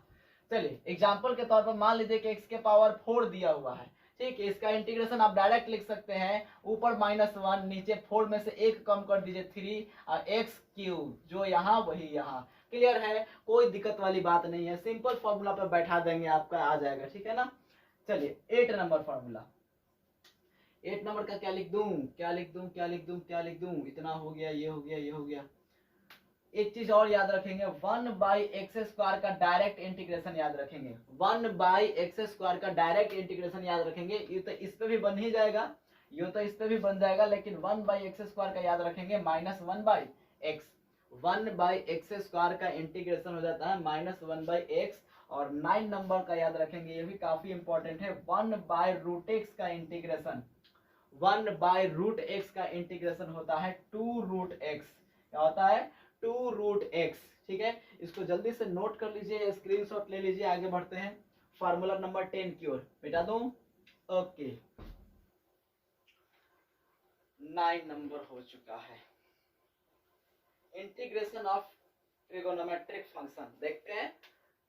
चलिए एग्जाम्पल के तौर पर मान लीजिए कि x के पावर 4 दिया हुआ है। ठीक है, इसका इंटीग्रेशन आप डायरेक्ट लिख सकते हैं, ऊपर -1 नीचे 4 में से एक कम कर दीजिए 3 और x क्यूब जो यहाँ वही यहाँ। क्लियर है, कोई दिक्कत वाली बात नहीं है, सिंपल फॉर्मूला पर बैठा देंगे आपका आ जाएगा, ठीक है ना। चलिए 8 नंबर फॉर्मूला। 8 नंबर का क्या लिख दूं? इतना हो गया, ये हो गया, ये हो गया। एक चीज और याद रखेंगे, 1/x² का डायरेक्ट इंटीग्रेशन याद रखेंगे। 1/x² का डायरेक्ट इंटीग्रेशन याद रखेंगे। ये तो इस पे भी बन ही जाएगा, ये तो इस पे भी बन जाएगा, लेकिन 1/x² का याद रखेंगे -1/x। 1/x² का इंटीग्रेशन हो जाता है -1/x। और 9 नंबर का याद रखेंगे, ये भी काफी इंपॉर्टेंट है, 1/√x का इंटीग्रेशन। 1/√x का इंटीग्रेशन होता है 2√x। क्या होता है? 2√x। ठीक है, इसको जल्दी से नोट कर लीजिए, स्क्रीनशॉट ले लीजिए। आगे बढ़ते हैं फार्मूला नंबर 10 की ओर। मिटा दूं? ओके, 9 नंबर हो चुका है, इंटीग्रेशन ऑफ ट्रिगोनोमेट्रिक फंक्शन। देखते हैं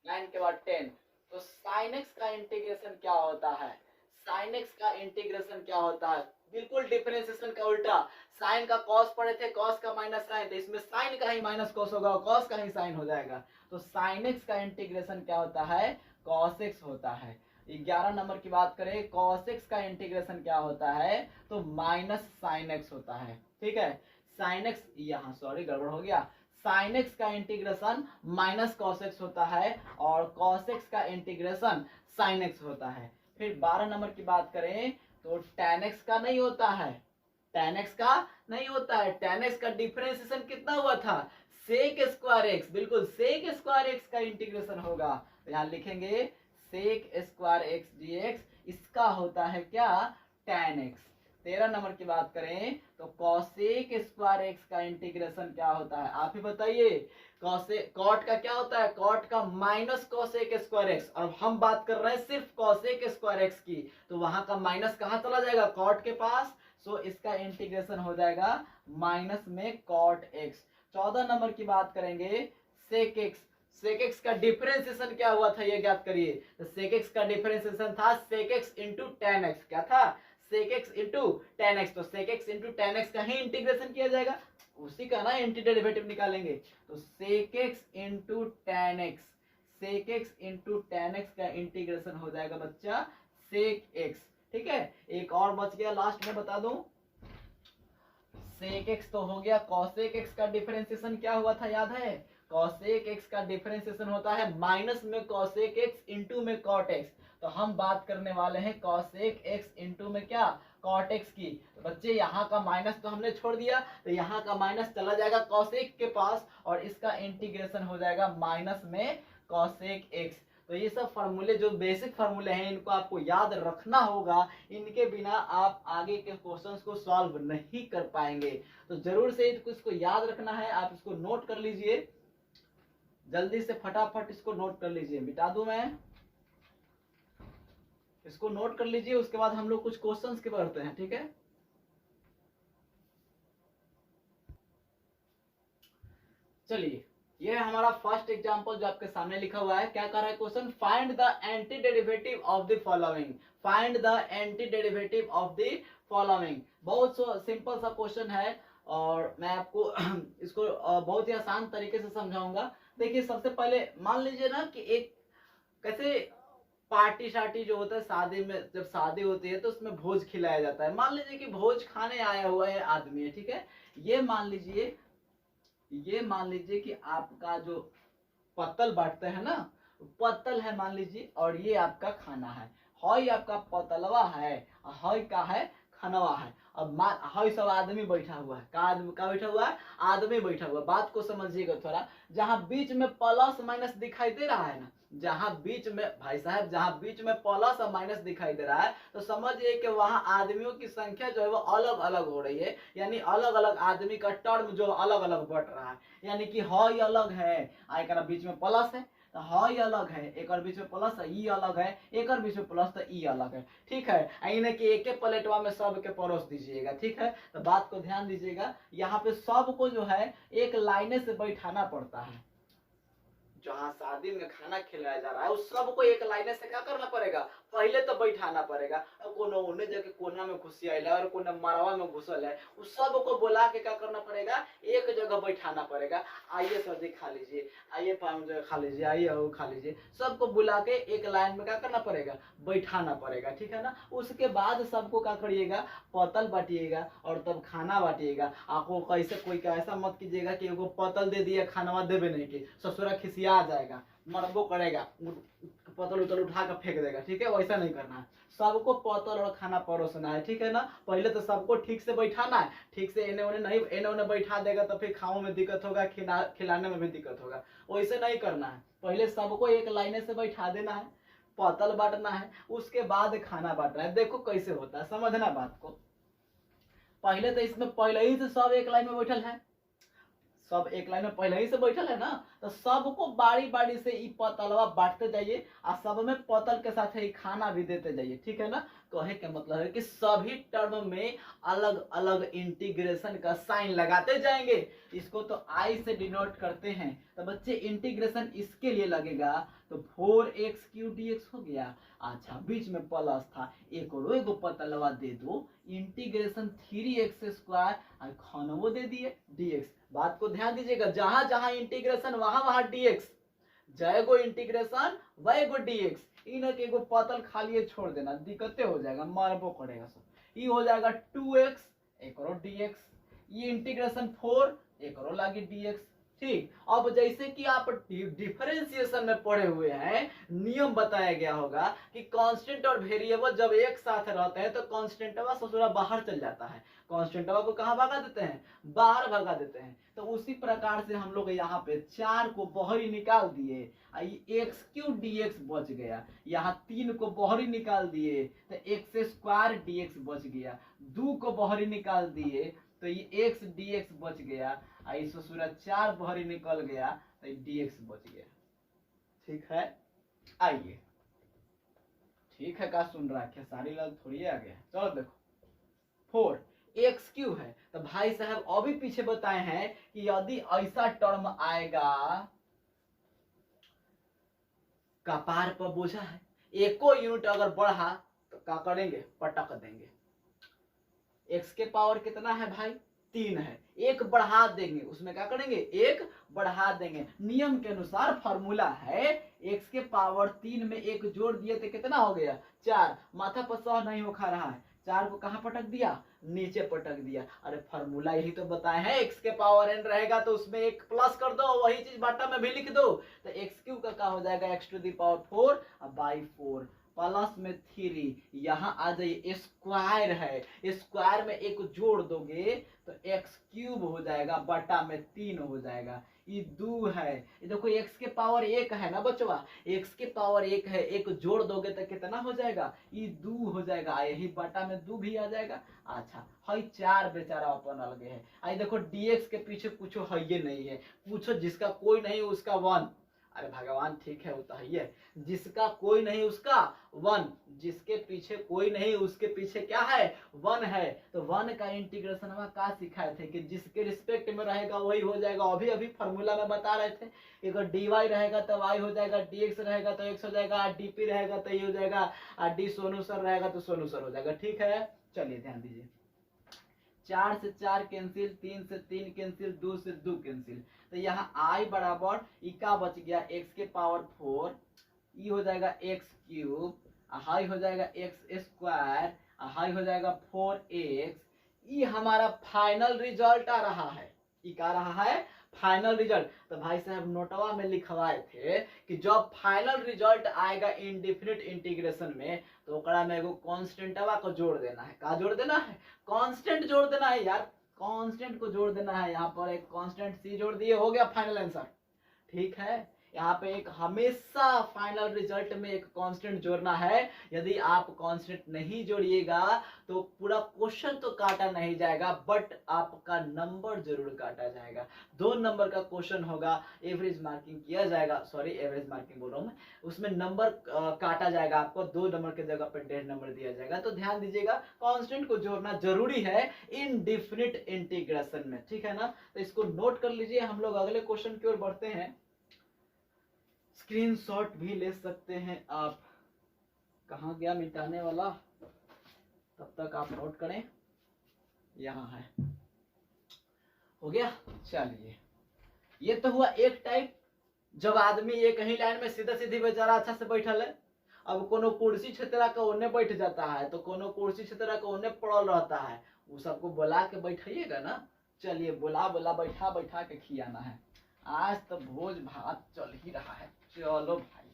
9 के बाद 10। तो sin x का इंटीग्रेशन क्या होता है? sin x का इंटीग्रेशन क्या होता है? बिल्कुल डिफरेंशिएशन का उल्टा। साइन का कॉस पढ़े थे, कॉस का माइनस साइन, तो इसमें साइन का ही माइनस कॉस होगा और कॉस का ही साइन हो जाएगा। तो sin x का इंटीग्रेशन क्या होता है? cos x होता है। 11 नंबर की बात करें, cos x का इंटीग्रेशन क्या होता है? तो माइनस sin x होता है। ठीक है, sin x यहाँ सॉरी गड़बड़ हो गया, sin x का इंटीग्रेशन माइनस cos x होता है और cos x का इंटीग्रेशन sin x होता है। फिर 12 नंबर की बात करें तो tan x का नहीं होता है, tan x का नहीं होता है। tan x का डिफरेंशिएशन कितना हुआ था? सेक स्क्वायर एक्स, बिल्कुल सेक स्क्वायर एक्स का इंटीग्रेशन होगा, तो यहाँ लिखेंगे सेक स्क्वायर एक्स डीएक्स, इसका होता है क्या, tan एक्स। 13 नंबर की बात करें तो कॉसेक स्क्वायर एक्स का इंटीग्रेशन क्या होता है, आप ही बताइए। कॉट का क्या होता है, कॉट का माइनस कॉसेक स्क्वायर एक्स, और हम बात कर रहे हैं सिर्फ कॉसेक स्क्वायर एक्स की, तो वहां का माइनस कहाँ चला जाएगा, कॉट के पास, सो इसका इंटीग्रेशन हो जाएगा माइनस में कॉट एक्स। 14 नंबर की बात करेंगे सेक एक्स, सेक एक्स का डिफरेंशिएशन क्या हुआ था ये ज्ञात करिए, तो सेक एक्स का डिफरेंशिएशन था sec x into tan x, क्या था, sec x into tan x, तो sec x into tan x का ही इंटीग्रेशन किया जाएगा, उसी का ना एंटी डेरिवेटिव निकालेंगे, तो sec x into tan x, sec x into tan x का इंटीग्रेशन हो जाएगा बच्चा सेक एक्स। ठीक है, एक और बच गया लास्ट में बता दूं, सेक एक्स तो हो गया, कॉसेक एक्स का डिफरेंशिएशन क्या हुआ था याद है, कॉसेक एक्स का डिफरेंशिएशन होता है माइनस में कॉसेक एक्स इंटू में कॉट एक्स, तो हम बात करने वाले हैं कॉसेक एक्स इंटू में क्या, कॉट एक्स की, तो बच्चे यहाँ का माइनस तो हमने छोड़ दिया, तो यहाँ का माइनस चला जाएगा कॉसेक के पास, और इसका इंटीग्रेशन हो जाएगा माइनस में कॉसेक एक्स। तो ये सब फार्मूले जो बेसिक फार्मूले हैं इनको आपको याद रखना होगा, इनके बिना आप आगे के क्वेश्चंस को सॉल्व नहीं कर पाएंगे, तो जरूर से इसको याद रखना है, आप इसको नोट कर लीजिए, जल्दी से फटाफट इसको नोट कर लीजिए, मिटा दूं मैं, इसको नोट कर लीजिए, उसके बाद हम लोग कुछ क्वेश्चंस के बढ़ते हैं। ठीक है, चलिए ये हमारा फर्स्ट एग्जांपल जो आपके सामने लिखा हुआ है, क्या कर रहा है question, find the anti derivative of the following, find the anti derivative of the following, बहुत सिंपल सा क्वेश्चन है, और मैं आपको इसको बहुत ही आसान तरीके से समझाऊंगा। देखिए सबसे पहले मान लीजिए ना कि एक कैसे पार्टी शार्टी जो होता है शादी में, जब शादी होती है तो उसमें भोज खिलाया जाता है, मान लीजिए कि भोज खाने आया हुआ है आदमी है, ठीक है, ये मान लीजिए कि आपका जो पत्तल बांटते हैं ना, पत्तल है मान लीजिए, और ये आपका खाना है, हई आपका पतलवा है, हई का है खानवा है, अब हई सब आदमी बैठा हुआ है, का बैठा हुआ है, आदमी बैठा हुआ है, बात को समझिएगा थोड़ा, जहां बीच में प्लस माइनस दिखाई दे रहा है ना, जहां बीच में भाई साहब, जहां बीच में प्लस और माइनस दिखाई दे रहा है, तो समझिए कि वहां आदमियों की संख्या जो है वो अलग अलग हो रही है, यानी अलग अलग आदमी का टर्म जो अलग अलग बढ़ रहा है, यानी कि हई अलग है, एक बीच में प्लस है, तो हई अलग है, एक बीच में प्लस है, ई अलग है, एक बीच में प्लस तो ई अलग है। ठीक है, यानी कि एक प्लेटवा में सब के परोस दीजिएगा। ठीक है, तो बात को ध्यान दीजिएगा, यहाँ पे सबको जो है एक लाइने से बैठाना पड़ता है, जहाँ शादी में खाना खिलाया जा रहा है उस सबको एक लाइन से क्या करना पड़ेगा, पहले तो बैठाना पड़ेगा, कोनो उन्हें जाके कोना में घुसियाला और कोना मरवा में घुसल है, उस सबको बुला के क्या करना पड़ेगा, एक जगह बैठाना पड़ेगा, आइए सर जी खा लीजिए, आइए पान जो खा लीजिए, आइए वो खा लीजिए, सबको बुला के एक लाइन में क्या करना पड़ेगा, बैठाना पड़ेगा। ठीक है ना, उसके बाद सबको क्या करिएगा, पतल बांटिएगा और तब खाना बांटिएगा। आपको कैसे कोई का ऐसा मत कीजिएगा कि एगो पतल दे दिया खाना देवे नहीं के, ससुरा खिसिया आ जाएगा, मरबो करेगा, पतल उतल उठा कर फेंक देगा। ठीक है, वैसा नहीं करना है, सबको पतल और खाना परोसना है। ठीक है ना, पहले तो सबको ठीक से बैठाना है, ठीक से इन्हें उन्हें नहीं, इन्हें उन्हें बैठा देगा तो फिर खाओ में दिक्कत होगा, खिलाने में भी दिक्कत होगा, वैसे नहीं करना है, पहले सबको एक लाइने से बैठा देना है, पतल बांटना है, उसके बाद खाना बांटना है। देखो कैसे होता है, समझना बात को, पहले तो इसमें पहले ही से सब एक लाइन में बैठल है, सब एक लाइन में पहले ही से बैठल है ना, तो सबको बारी बारी से ई पतलवा बांटते जाइए, और सब में पतल के साथ ही खाना भी देते जाइए। ठीक है ना, कहे के मतलब है कि सभी टर्म में अलग अलग इंटीग्रेशन का साइन लगाते जाएंगे, इसको तो आई से डिनोट करते हैं, तो बच्चे इंटीग्रेशन इसके लिए लगेगा, तो 4x³ dx हो गया, अच्छा बीच में प्लस था, एक और एगो पतलवा दे दो, इंटीग्रेशन 3x² और खानवो दे दिए dx। बात को ध्यान दीजिएगा, जहां जहां इंटीग्रेशन वहां वहां dx, जयगो इंटीग्रेशन वैगो dx, इन के एगो पतल खाली छोड़ देना, दिक्कतें हो जाएगा, मारबो करेगा सब, ये हो जाएगा 2x एक और dx, ये इंटीग्रेशन 4 एक और लागी dx। ठीक। अब जैसे कि आप डिफरेंशिएशन में पढ़े हुए हैं, नियम बताया गया होगा कि कांस्टेंट और वेरिएबल जब एक साथ रहते हैं तो कांस्टेंटवा ससुरा बाहर चल जाता है, कांस्टेंटवा को कहाँ भगा देते हैं, बाहर भगा देते हैं। तो उसी प्रकार से हम लोग यहाँ पे 4 को बाहर ही निकाल दिए, एक्स क्यू dx बच गया। यहाँ 3 को बाहर ही निकाल दिए तो एक्स स्क्वायर dx बच गया। 2 को बाहर ही निकाल दिए तो ये x dx बच गया। इस ससुरा 4 बाहर ही निकल गया तो dx बच गया। ठीक है, आइए। ठीक है, का सुन रहा है, खेसारी लाल थोड़ी आ गया। चलो देखो 4 एक्स क्यू है, तो भाई साहब अभी पीछे बताए हैं कि यदि ऐसा टर्म आएगा, कपार पर बोझा है, एको यूनिट अगर बढ़ा तो क्या करेंगे, पटक देंगे। एक्स के पावर कितना है भाई, 3 है, एक बढ़ा देंगे, उसमें क्या करेंगे, एक बढ़ा देंगे। नियम के अनुसार फॉर्मूला है एक्स के पावर 3 में एक जोड़ दिए तो कितना हो गया, 4। माथा पर सह नहीं हो खा रहा है, 4 को कहाँ पटक दिया, नीचे पटक दिया। अरे फॉर्मूला यही तो बताए हैं, एक्स के पावर n रहेगा तो उसमें एक प्लस कर दो, वही चीज बाटा में भी लिख दो, तो एक्स क्यू का क्या हो जाएगा, x to the power 4 by 4 plus में 3। यहाँ आ जाइए, स्क्वायर है, स्क्वायर में एक जोड़ दोगे तो एक्स क्यूब हो जाएगा, बटा में 3 हो जाएगा। ये 2 है, ये देखो एक्स के पावर 1 है ना बचवा, एक्स के पावर 1 है, एक जोड़ दोगे तो कितना हो जाएगा, ये 2 हो जाएगा, यही बटा में 2 भी आ जाएगा। अच्छा हई 4 बेचारा अपन अलगे है। आई देखो dx के पीछे पूछो है ये नहीं है, पूछो जिसका कोई नहीं उसका 1। अरे भगवान ठीक है, वो तो है, जिसका कोई नहीं उसका 1, जिसके पीछे कोई नहीं उसके पीछे क्या है, 1 है। तो 1 का इंटीग्रेशन में क्या सिखाए थे कि जिसके रिस्पेक्ट में रहेगा वही हो जाएगा। अभी अभी फॉर्मूला में बता रहे थे, अगर dy रहेगा तो y हो जाएगा, dx रहेगा तो x हो जाएगा, dp रहेगा तो ये हो जाएगा, और d सोनू सर रहेगा तो सोनू सर हो जाएगा। ठीक है, चलिए ध्यान दीजिए, 4 से 4 कैंसिल, 3 से 3 कैंसिल, 2 से 2 कैंसिल, तो यहाँ i बराबर इका बच गया x के पावर 4, ई हो जाएगा x क्यूब, हाई हो जाएगा x स्क्वायर, हाई हो जाएगा 4x। ये हमारा फाइनल रिजल्ट आ रहा है, ये क्या रहा है, फाइनल रिजल्ट। तो भाई साहब नोटवा में लिखवाए थे कि जब फाइनल रिजल्ट आएगा इनडिफिनिट इंटीग्रेशन में तो ओकरा में एगो कांस्टेंटवा को जोड़ देना है। का जोड़ देना है, कांस्टेंट जोड़ देना है यार, कांस्टेंट को जोड़ देना है। यहाँ पर एक कांस्टेंट सी जोड़ दिए, हो गया फाइनल आंसर। ठीक है, यहाँ पे एक हमेशा फाइनल रिजल्ट में एक कांस्टेंट जोड़ना है। यदि आप कांस्टेंट नहीं जोड़िएगा तो पूरा क्वेश्चन तो काटा नहीं जाएगा, बट आपका नंबर जरूर काटा जाएगा। 2 नंबर का क्वेश्चन होगा, एवरेज मार्किंग किया जाएगा, सॉरी एवरेज मार्किंग बोल रहा हूँ मैं, उसमें नंबर काटा जाएगा आपको, 2 नंबर के जगह पर 1.5 नंबर दिया जाएगा। तो ध्यान दीजिएगा, कांस्टेंट को जोड़ना जरूरी है इनडिफिनिट इंटीग्रेशन में। ठीक है ना, तो इसको नोट कर लीजिए। हम लोग अगले क्वेश्चन की ओर बढ़ते हैं। स्क्रीनशॉट भी ले सकते हैं आप। कहाँ गया मिटाने वाला, तब तक आप नोट करें, यहाँ है, हो गया। चलिए, ये तो हुआ एक टाइप, जब आदमी एक ही लाइन में सीधा सीधी बेचारा अच्छा से बैठल है। अब कोनो कुर्सी छतरा के ओने बैठ जाता है तो कोनो कुर्सी छतरा के ओने पड़ल रहता है, वो सबको बुला के बैठाइएगा ना। चलिए, बुला बुला बैठा बैठा के खियाना है। आज तो भोज भात चल ही रहा है। चलो भाई,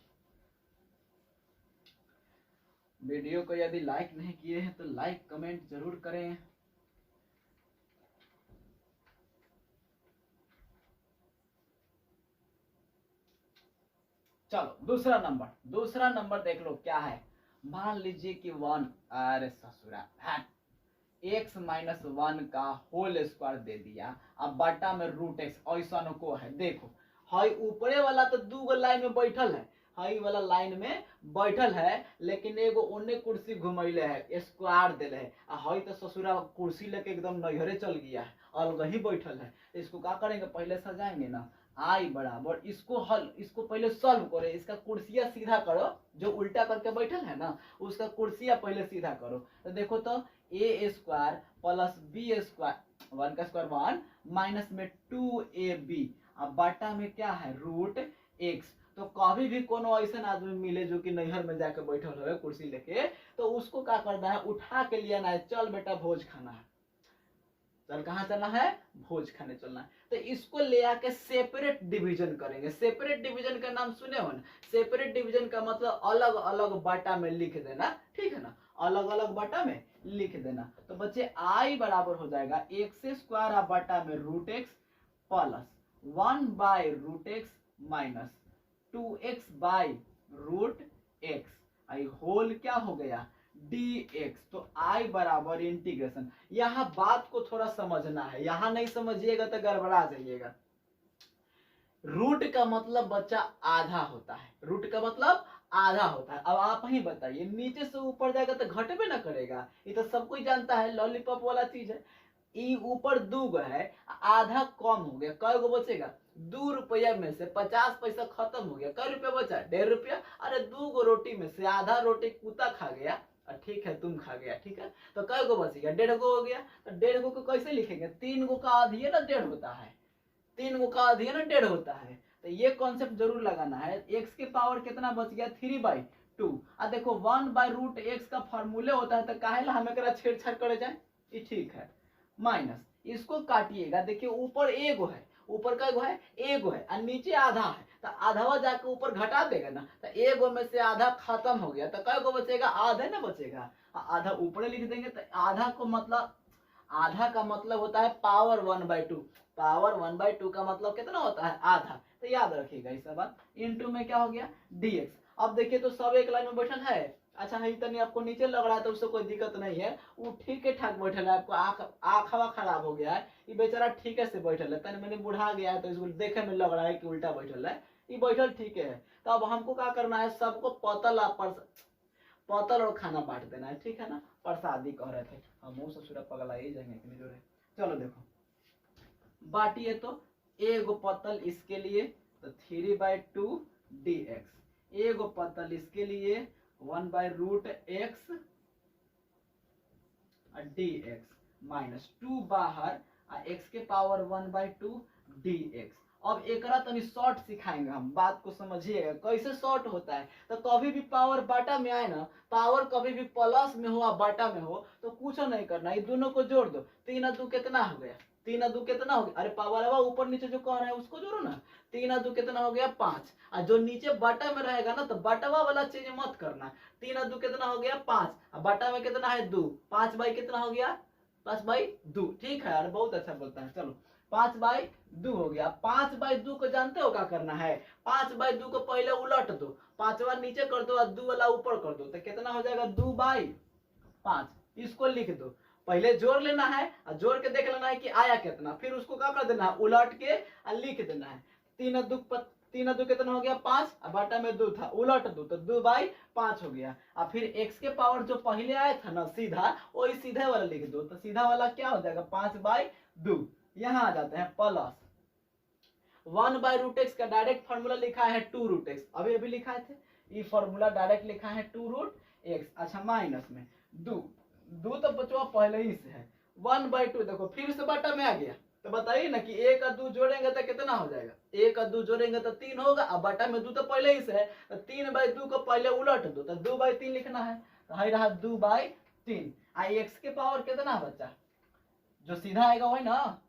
वीडियो को यदि लाइक नहीं किए हैं तो लाइक कमेंट जरूर करें। चलो दूसरा नंबर देख लो क्या है। मान लीजिए कि 1, अरे ससुरा x माइनस 1 का होल स्क्वायर दे दिया, अब बटा में रूट x, ऐसा को है। देखो हाई ऊपरे वाला तो 2 लाइन में बैठल है, हाई वाला लाइन में बैठल है, लेकिन एगो ओने कुर्सी घुमैले है, स्क्वायर देले है, हाई तो ससुरा कुर्सी लेके एकदम नैहरे चल गया है, अलग ही बैठल है। इसको क्या करेंगे, पहले सजाएंगे ना, आई बराबर इसको पहले सॉल्व करो, इसका कुर्सिया सीधा करो, जो उल्टा करके बैठल है ना उसका कुर्सिया पहले सीधा करो। तो देखो तो ए स्क्वायर प्लस बी स्क्वायर, 1 का स्क्वायर 1 माइनस में 2ab, अब बाटा में क्या है रूट x। तो कभी भी कोनो ऐसा आदमी मिले जो कि नैहर में जाके बैठल हो कुर्सी लेके, तो उसको क्या करना है, उठा के लिया ना है, चल बेटा भोज खाना है, चल कहाँ चलना है, भोज खाने चलना है। तो इसको ले आके सेपरेट डिवीजन करेंगे। सेपरेट डिवीजन का नाम सुने हो ना, सेपरेट डिवीजन का मतलब अलग अलग बाटा में लिख देना, ठीक है ना, अलग अलग बाटा में लिख देना। तो बच्चे आई बराबर हो जाएगा एक्स स्क्वायर बाटा में root x plus 1 by root x minus 2x by root x, I whole क्या हो गया dx। तो i बराबर इंटीग्रेशन, यहाँ बात को थोड़ा समझना है, यहाँ नहीं समझिएगा तो गड़बड़ा जाइएगा। रूट का मतलब बच्चा आधा होता है, रूट का मतलब आधा होता है। अब आप ही बताइए, नीचे से ऊपर जाएगा तो घटबे ना करेगा, ये तो सब कोई जानता है, लॉलीपॉप वाला चीज है। ये ऊपर 2 है, आधा कम हो गया, कै गो बचेगा 2 रुपया में से 50 पैसा खत्म हो गया, कै रुपया बचा 1.5 रुपया। अरे 2 गो रोटी में से आधा रोटी कुत्ता खा गया, ठीक है तुम खा गया, ठीक है, तो कै गो बच गया 1.5 गो हो गया। तो 1.5 गो को कैसे लिखेंगे, 3 गो का आधी है ना 1.5 होता है, 3 गो का आधी है ना 1.5 होता है। तो ये कॉन्सेप्ट जरूर लगाना है। एक्स के पावर कितना बच गया 3/2। अब देखो 1 बाय रूट एक्स का फॉर्मूले होता है, तो काहे ला हमें करा छेड़छाड़ करे जाए, ये ठीक है। माइनस इसको काटिएगा, देखिए ऊपर एगो है, ऊपर का एगो है एगो है और नीचे आधा है, तो आधावा जाके ऊपर घटा देगा ना, तो एगो में से आधा खत्म हो गया, तो कै गो बचेगा, आधा ना बचेगा, आधा ऊपर लिख देंगे। तो आधा को मतलब, आधा का मतलब होता है पावर 1/2, पावर 1/2 का मतलब कितना होता है आधा। तो याद रखिएगा इस बात। इनटू में क्या हो गया dx। अब देखिए तो सब एक लाइन में बैठल है, अच्छा है तनी आपको नीचे लग रहा है तो उससे कोई दिक्कत नहीं है, वो ठीक है ठाक बैठल है। आपको आँखवा खराब हो गया है, ये बेचारा ठीक है से बैठल है, तनी मैंने बुढ़ा गया है तो इसको देखे में लग रहा है कि उल्टा बैठल है, ये बैठल ठीक है। तो अब हमको क्या करना है, सबको पतल और खाना बांट देना है, ठीक है ना, प्रसादी कह रहे थे हम, मुँह ससुरा पगला ही जाएंगे जो है। चलो देखो बांटिए, तो एगो पतल इसके लिए तो 3/2 dx, एगो पतल इसके लिए 1 by root x dx minus 2 बाहर x के पावर 1/2 dx। अब एकरा तनी शॉर्ट सिखाएंगे हम, बात को समझिएगा कैसे शॉर्ट होता है। तो कभी भी पावर बाटा में आए ना, पावर कभी भी प्लस में हो या बाटा में हो तो कुछ नहीं करना, ये दोनों को जोड़ दो। 3 2 कितना हो गया, 3 2 कितना हो गया, अरे पावर ऊपर नीचे जो कह रहे हैं उसको जोड़ो ना, 3 2 कितना हो गया 5, और जो नीचे बाटा में रहेगा ना तो बाटवा वाला चीज मत करना। 3 2 कितना हो गया 5, और बाटा में कितना है 2, 5 बाई कितना हो गया 5/2, ठीक है यार बहुत अच्छा बोलता है। चलो 5/2 हो गया। 5/2 को जानते हो क्या करना है, 5/2 को पहले उलट दो, 5वां नीचे कर दो और 2 वाला ऊपर कर दो, तो कितना हो जाएगा 2/5। इसको लिख दो, पहले जोड़ लेना है और जोड़ के देख लेना है कि आया कितना, फिर उसको क्या कर देना है उलट के और लिख देना है। 3 2 कितना हो गया 5, और बाटा में 2 था, उलट दो तो 2/5 हो गया। और फिर x के पावर जो पहले आया था ना सीधा, वही सीधे वाला लिख दो, तो सीधा वाला क्या हो जाएगा 5/2। यहाँ आ जाते हैं प्लस 1 बाय रूट एक्स का डायरेक्ट फॉर्मूला लिखा है 2 रूट एक्स, अभी अभी लिखा थे, ये फॉर्मूला डायरेक्ट लिखा है 2 रूट एक्स। अच्छा माइनस में 2 तो बचवा पहले ही से है 1/2, देखो फिर से बाटा में आ गया। तो बताइए ना कि 1 और 2 जोड़ेंगे तो कितना हो जाएगा, 1 और 2 जोड़ेंगे तो 3 होगा, अब बाटा में 2 तो पहले ही से है, तो 3/2 को पहले उलट दो तो 2/3 लिखना है, तो है रहा 2/3। आई एक्स के पावर कितना बच्चा, जो सीधा आएगा वही ना,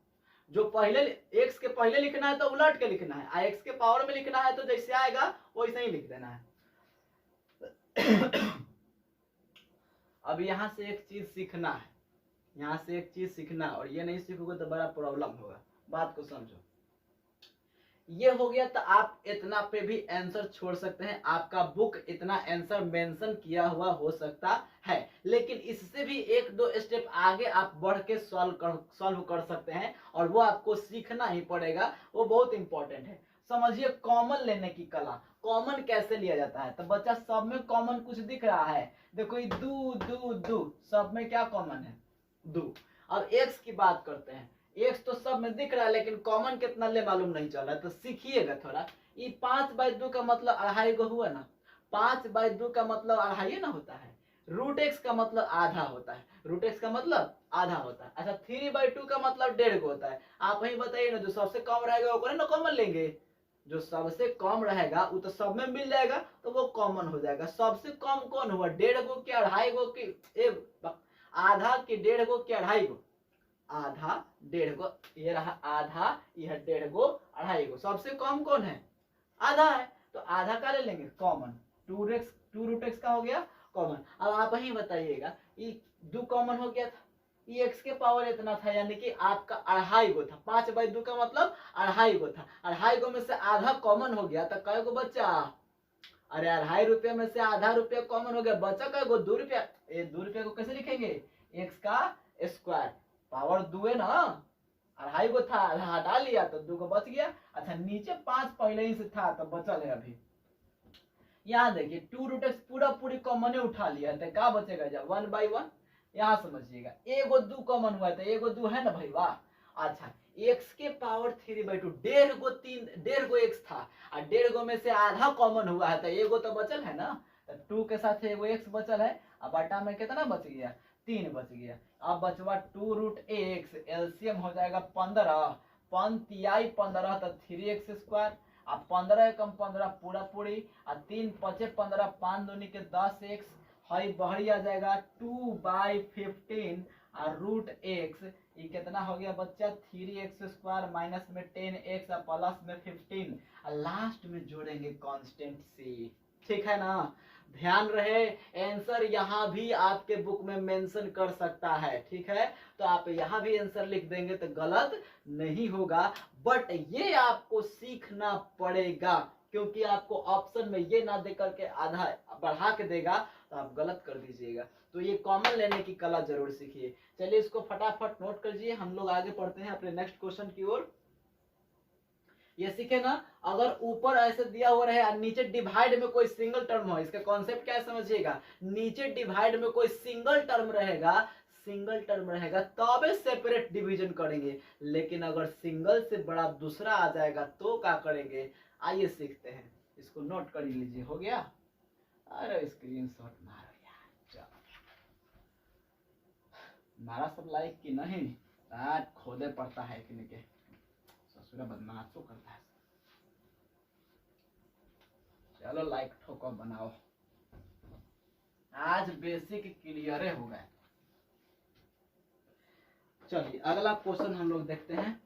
जो पहले x के पहले लिखना है तो उलट के लिखना है, और x के पावर में लिखना है तो जैसे आएगा वैसे ही लिख देना है। अब यहाँ से एक चीज सीखना है, यहाँ से एक चीज सीखना, और ये नहीं सीखोगे तो बड़ा प्रॉब्लम होगा, बात को समझो। ये हो गया तो आप इतना पे भी आंसर छोड़ सकते हैं, आपका बुक इतना आंसर मेंशन किया हुआ हो सकता है, लेकिन इससे भी 1-2 स्टेप आगे आप बढ़ के सॉल्व कर सकते हैं, और वो आपको सीखना ही पड़ेगा, वो बहुत इंपॉर्टेंट है। समझिए कॉमन लेने की कला, कॉमन कैसे लिया जाता है। तो बच्चा सब में कॉमन कुछ दिख रहा है, देखो ये 2 सब में क्या कॉमन है 2। अब x की बात करते हैं, x तो सब में दिख रहा है लेकिन कॉमन कितना ले मालूम नहीं चल रहा है, तो सीखिएगा थोड़ा। ये 5/2 का मतलब 2.5 गो हुआ ना, 5/2 का मतलब 2.5 ना होता है, रूट एक्स का मतलब आधा होता है, रूट एक्स का मतलब आधा होता है। अच्छा 3/2 का मतलब 1.5 गो होता है। आप ही बताइए ना, जो सबसे कम रहेगा वो ना कॉमन लेंगे, जो सबसे कम रहेगा वो तो सब में मिल जाएगा तो वो कॉमन हो जाएगा। सबसे कम कौन हुआ, 1.5 गो की 2.5 गो की, आधा की 1.5 गो की 2.5 गो, आधा, डेढ़ गो, ये रहा आधा, यह डेढ़ गो, अढ़ाई गो। सबसे कम कौन है? आधा है, तो आधा का ले लेंगे कॉमन, 2 रूट एक्स का हो गया कॉमन। अब आप ही बताइएगा, ये 2 कॉमन हो गया था, ये एक्स के पावर इतना था, यानी कि आपका अढ़ाई गो था। 5/2 का मतलब अढ़ाई गो था, अढ़ाई गो में से आधा कॉमन हो गया, तो कै गो बचा? अरे 2.5 रुपया में से आधा रुपया कॉमन हो गया, बचा कै गो? 2 रुपया। ये 2 रुपया को कैसे लिखेंगे? एक्स का स्क्वायर, पावर 2 है ना, अढ़ाई गो था, आधा हटा लिया तो 2 को बच गया। अच्छा, नीचे 5 पहले ही से था तो बचल है अभी। यहाँ देखिए 2 रूट एक्स पूरा पूरी कॉमन उठा लिया तो क्या बचेगा? जब 1/1, यहाँ समझिएगा, एगो 2 कॉमन हुआ तो एगो 2 है ना भाई, वाह। अच्छा, एक्स के पावर 3/2, डेढ़ गो एक्स था, और डेढ़ गो में से आधा कॉमन हुआ है तो एगो तो बचल है ना, तो 2 के साथ एगो एक्स बचल है। अब बटा में कितना बच गया? 3 बच गया। अब बचवा 2 रूट एक्स, एलसीएम हो जाएगा 15, 15 तो 3x², अब 15 एकम 15 पूरा पूरी, और 3 पचे 15, 5 दूनी के 10x, हई बहरी आ जाएगा 2/15, और रूट एक्स ये कितना हो गया बच्चा? 3x² माइनस में 10x और प्लस में 15, और लास्ट में जोड़ेंगे कांस्टेंट c। ठीक है ना? ध्यान रहे, आंसर यहाँ भी आपके बुक में मेंशन कर सकता है, ठीक है? तो आप यहाँ भी आंसर लिख देंगे तो गलत नहीं होगा, बट ये आपको सीखना पड़ेगा, क्योंकि आपको ऑप्शन में ये ना दे करके आधा बढ़ा के देगा तो आप गलत कर दीजिएगा। तो ये कॉमन लेने की कला जरूर सीखिए। चलिए इसको फटाफट नोट कर लीजिए, हम लोग आगे बढ़ते हैं अपने नेक्स्ट क्वेश्चन की ओर। ये सीखे ना, अगर ऊपर ऐसे दिया हुआ रहे और नीचे डिवाइड में कोई सिंगल टर्म हो, इसका कॉन्सेप्ट क्या है समझिएगा। नीचे डिवाइड में कोई सिंगल टर्म रहेगा तबे सेपरेट डिवीजन करेंगे, लेकिन अगर सिंगल से बड़ा दूसरा आ जाएगा तो क्या करेंगे? आइए सीखते हैं, इसको नोट कर लीजिए। हो गया? अरे स्क्रीनशॉट मारो यार, चलो मारा सब लाइक की नहीं, आज खोदे पड़ता है कि नहीं, ससुरा बदमाशों करता है। चलो लाइक ठोको बनाओ, आज बेसिक क्लियर हो गए। चलिए अगला क्वेश्चन हम लोग देखते हैं।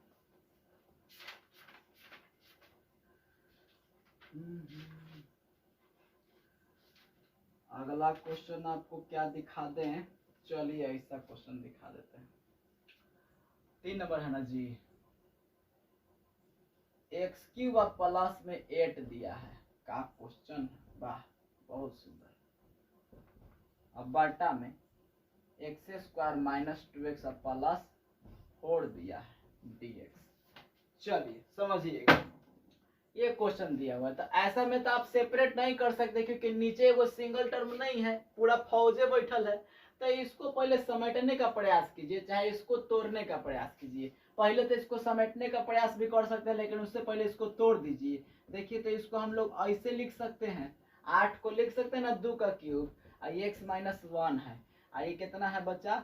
अगला क्वेश्चन आपको क्या दिखा दें? चलिए ऐसा क्वेश्चन दिखा देते हैं। 3 नंबर है ना जी, x³ और प्लस में 8 दिया है, का क्वेश्चन, वाह बहुत सुंदर। अब बटा में x² माइनस 2x और प्लस 4 दिया है dx। चलिए समझिएगा, ये क्वेश्चन दिया हुआ है, तो ऐसा में तो आप सेपरेट नहीं कर सकते, क्योंकि नीचे वो सिंगल टर्म नहीं है, पूरा फौजे बैठल है। तो इसको पहले समेटने का प्रयास कीजिए, चाहे इसको तोड़ने का प्रयास कीजिए। पहले तो इसको समेटने का प्रयास भी कर सकते हैं, लेकिन उससे पहले इसको तोड़ दीजिए। देखिए तो इसको हम लोग ऐसे लिख सकते हैं, 8 को लिख सकते हैं ना 2 का क्यूब, x माइनस 1 है, ये कितना है बच्चा?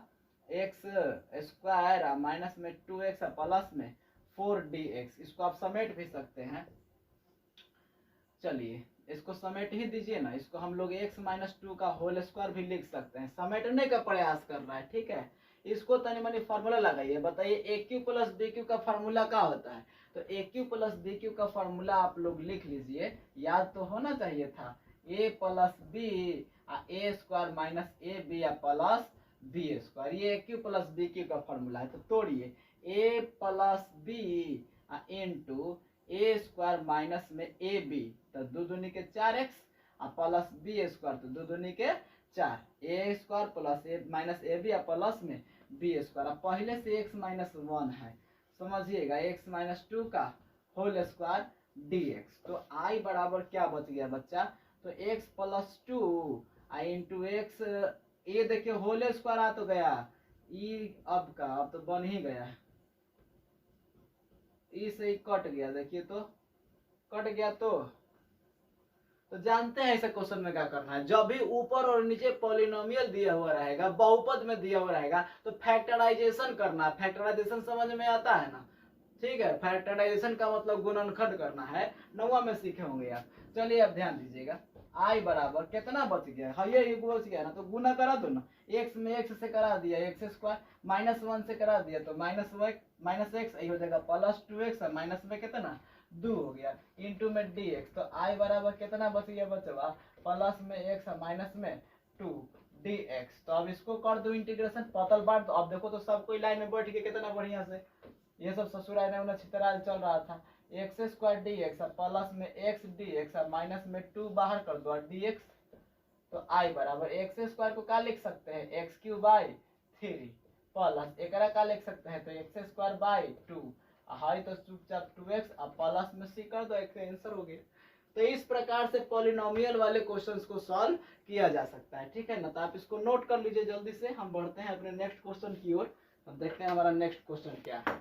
x² माइनस में 2x प्लस में 4dx। इसको आप समेट भी सकते हैं। चलिए इसको समेट ही दीजिए ना, इसको हम लोग x माइनस 2 का होल स्क्वायर भी लिख सकते हैं। समेटने का प्रयास कर रहा है, ठीक है? इसको तनी मनी फार्मूला लगाइए, बताइए AQ प्लस BQ का फार्मूला क्या होता है? तो AQ प्लस BQ का फार्मूला आप लोग लिख लीजिए, याद तो होना चाहिए था, A plus B A² minus AB plus B²। ये AQ प्लस BQ का फार्मूला है। तो तोड़िए, A plus B into A² minus में AB, तो 2 दूनी के 4x प्लस B² तो 2 दूनी के 4, A² plus A minus AB plus में B²। पहले से x माइनस 1 है, समझिएगा, x माइनस 2 का होल स्क्वायर dx। तो I बराबर क्या बच गया बच्चा? तो x प्लस 2 इंटू एक्स, ये देखिए होल स्क्वायर आ तो गया, ई अब का अब तो बन ही गया है, ई से ही कट गया, देखिए तो कट गया। तो जानते हैं ऐसे क्वेश्चन में क्या करना है, जब भी ऊपर और नीचे पॉलिनोमियल दिया हुआ रहेगा, बहुपद में दिया हुआ रहेगा, तो फैक्टराइजेशन करना है। फैक्टराइजेशन समझ में आता है ना? ठीक है, फैक्टराइजेशन का मतलब गुणनखंड करना है, 9वां में सीखे होंगे आप। चलिए अब ध्यान दीजिएगा, आई बराबर कितना बच गया है, ये बच गया ना, तो गुना करा दो ना, एक्स में एक्स से करा दिया एक्स स्क्वायर, -1 से करा दिया तो माइनस एक्स, हो जाएगा +2x, माइनस में कितना 2 हो गया, इंटू में dx, तो आई बराबर कितना बच गया बचवा, प्लस में x माइनस में 2 dx। तो अब इसको कर दो इंटीग्रेशन, पतल बांट दो। अब देखो तो सब कोई लाइन में बैठ के कितना बढ़िया से, ये सब ससुरा ने छितराल चल रहा था, x² dx प्लस में x dx माइनस में 2 बाहर कर दो और dx, तो आई बराबर x² को क्या लिख सकते हैं, x³ 3 प्लस एकरा का लिख सकते हैं तो x² 2, हाई तो चुपचाप 2x अब प्लस में c कर दो, एक आंसर हो गया। तो इस प्रकार से पॉलिनोमियल वाले क्वेश्चंस को सॉल्व किया जा सकता है, ठीक है ना। तो आप इसको नोट कर लीजिए जल्दी से, हम बढ़ते हैं अपने नेक्स्ट क्वेश्चन की ओर। अब देखते हैं हमारा नेक्स्ट क्वेश्चन क्या है।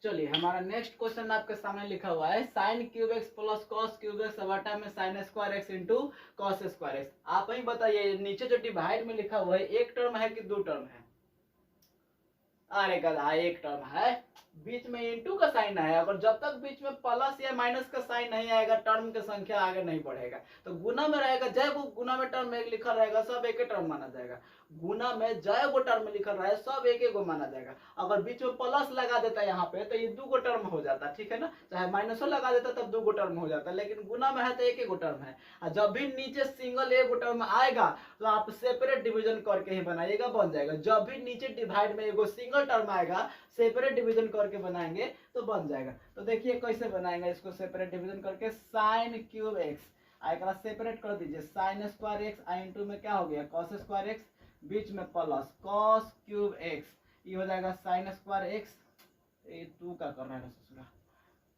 चलिए हमारा नेक्स्ट क्वेश्चन आपके सामने लिखा हुआ है sin³ प्लस cos³ बटा में sin² इंटू cos²। आप ही बताइए नीचे जो डिवाइड में लिखा हुआ है एक टर्म है कि दो टर्म है? अरे गधा, एक टर्म है, बीच में इंटू का साइन है, अगर जब तक बीच में प्लस या माइनस का साइन नहीं आएगा टर्म की संख्या आगे नहीं बढ़ेगा। तो गुना में रहेगा, जब वो गुना में टर्म एक लिखा रहेगा सब एक टर्म माना जाएगा, गुना में जय गो टर्म लिखा रहा सब एक गो माना जाएगा। अगर बीच में प्लस लगा देता है यहाँ पे तो ये 2 गो टर्म हो जाता, ठीक है ना, चाहे माइनसो लगा देता तब 2 गो टर्म हो जाता, लेकिन गुना में है तो एक गो टर्म है। और जब भी नीचे सिंगल एक गो टर्म आएगा तो आप सेपरेट डिवीजन करके ही बनाइएगा, बन जाएगा। जब भी नीचे डिवाइड में एगो सिंगल टर्म आएगा सेपरेट डिवीजन करके बनाएंगे तो बन जाएगा। तो देखिए कैसे बनाएंगे इसको सेपरेट डिवीजन करके, sin³ आएगा सेपरेट कर दीजिए, sin² इंटू में क्या हो गया cos², बीच में प्लस cos³ ये हो जाएगा sin², ये तू क्या कर रहा है ससुरा,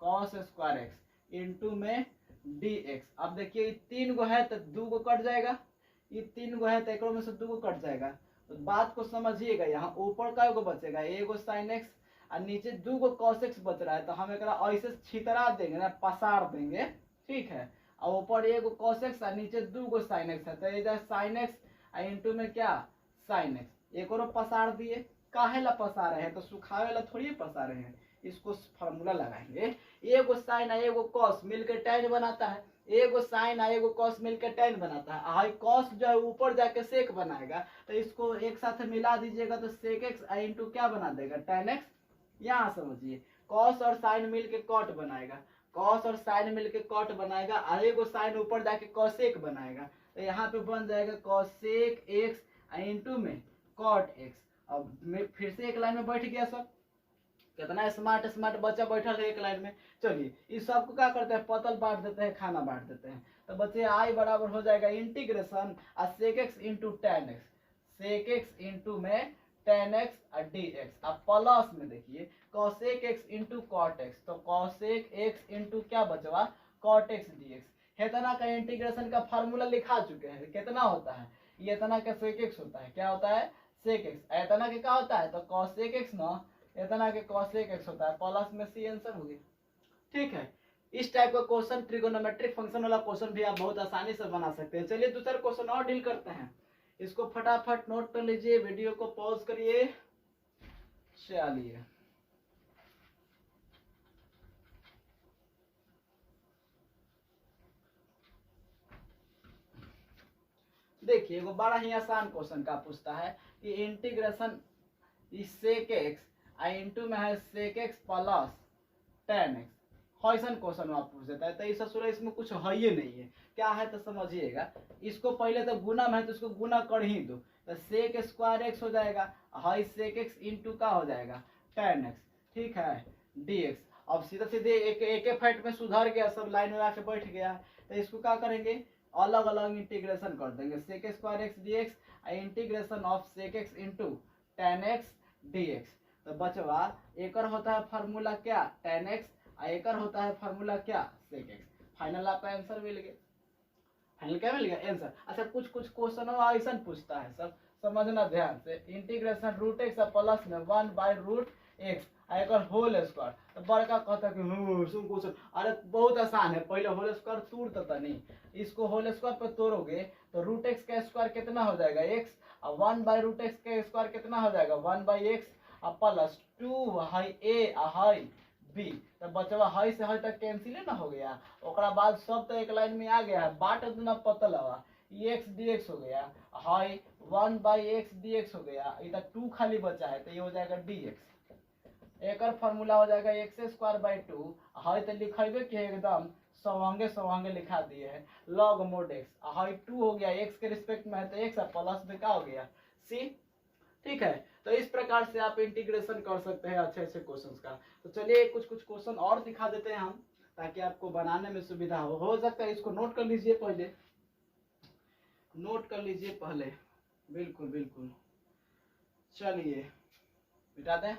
cos² इंटू में dx। अब देखिए 3 गो है तो 2 गो कट जाएगा, ये 3 गो है तो एक में से 2 गो कट जाएगा। तो बात को समझिएगा, यहाँ ऊपर का एगो बचेगा एगो sin x और नीचे 2 गो cos x बच रहा है, तो हम एक ऐसे छितरा देंगे ना, पसार देंगे, ठीक है। और ऊपर एगो cos x और नीचे 2 गो sin x है, तो इधर sin x इंटू में क्या sin x, एक और पसार दिए, काहे ला पसार रहे हैं, तो सुखावे ला थोड़ी पसार रहे हैं, इसको फार्मूला लगाएंगे, एगो sin और एगो cos मिलकर tan बनाता है, एगो sin और एगो cos मिलकर tan बनाता है, हाई cos जो है ऊपर जाके sec बनाएगा, तो इसको एक साथ मिला दीजिएगा तो sec x इंटू क्या बना देगा tan x। यहाँ समझिए cos और sin मिलके cot बनाएगा, cos और sin मिलके cot बनाएगा, और एगो sin ऊपर जाके cosec बनाएगा, तो यहाँ पे बन जाएगा cosec x इंटू में cot x। अब फिर से एक लाइन में बैठ गया सब, कितना स्मार्ट बच्चा बैठा है एक लाइन में। चलिए इस सबको क्या करते हैं, पतल बांट देते हैं, खाना बांट देते हैं। तो बच्चे आई बराबर हो जाएगा integration sec x into tan x, sec x into में tan x और dx। अब प्लस में देखिए cosec x into cot x, तो cosec x इंटू क्या बचवा cot x dx। इतना का इंटीग्रेशन का फार्मूला लिखा चुके हैं, कितना होता है, ये इतना का sec x होता है, क्या होता है sec x, इतना के क्या होता है तो cosec x ना, इतना के cosec x होता है, प्लस में c आंसर हो गया, ठीक है। इस टाइप का क्वेश्चन ट्रिगोनोमेट्रिक फंक्शन वाला क्वेश्चन भी आप बहुत आसानी से बना सकते हैं। चलिए दूसरा क्वेश्चन और डील करते हैं, इसको फटाफट नोट कर लीजिए, वीडियो को पॉज करिए। चलिए देखिए वो बड़ा ही आसान क्वेश्चन का पूछता है कि इंटीग्रेशन sec x इंटू में है sec x plus tan x, question question आप पूछ देता है। तो इस ससुरा इसमें कुछ है ही नहीं है, क्या है तो समझिएगा। इसको पहले तो गुना में है तो इसको गुना कर ही दो, तो sec² x हो जाएगा, हाई sec x इंटू का हो जाएगा tan x, ठीक है dx। अब सीधा सीधे एक फैक्ट में सुधर गया, सब लाइन में आके बैठ गया, तो इसको क्या करेंगे अलग अलग इंटीग्रेशन कर देंगे, sec² x dx integration of sec x into tan x dx। तो बचवा एक होता है फार्मूला क्या tan x, एक होता है फार्मूला क्या sec x। फाइनल आपका आंसर मिल गया, फाइनल क्या मिल गया आंसर। अच्छा कुछ क्वेश्चन ऐसा पूछता है, सब समझना ध्यान से, इंटीग्रेशन रूट x प्लस में 1/√x एक होल स्क्वायर, तो बड़का कहता है कि सुन क्वेश्चन, अरे बहुत आसान है, पहले होल स्क्वायर तोड़ता नहीं, इसको होल स्क्वायर पर तोड़ोगे तो √x का स्क्वायर कितना हो जाएगा x, और 1/√x का स्क्वायर कितना हो जाएगा 1/x, और प्लस 2 हाई a हाई बी। तो बचवा हई से हई तक कैंसिल ना हो गया, ओकरा बाद सब तो एक लाइन में आ गया है, बाट उतना पतल हुआ एक्स डी एक्स हो गया, हाई 1/x dx हो गया, इधर 2 खाली बचा है तो ये हो जाएगा dx। एक फॉर्मूला हो जाएगा x²/2, हाई तो लिखेबे कि एकदम सवांगे लिखा दिए है log mod x, हाई 2 हो गया, x के रिस्पेक्ट में है तो x प्लस में क्या हो गया c। ठीक है, तो इस प्रकार से आप इंटीग्रेशन कर सकते हैं अच्छे अच्छे क्वेश्चंस का। तो चलिए कुछ कुछ क्वेश्चन और दिखा देते हैं हम, ताकि आपको बनाने में सुविधा हो सकता है इसको नोट कर लीजिए पहले, नोट कर लीजिए पहले, बिल्कुल बिल्कुल। चलिए मिटा दें,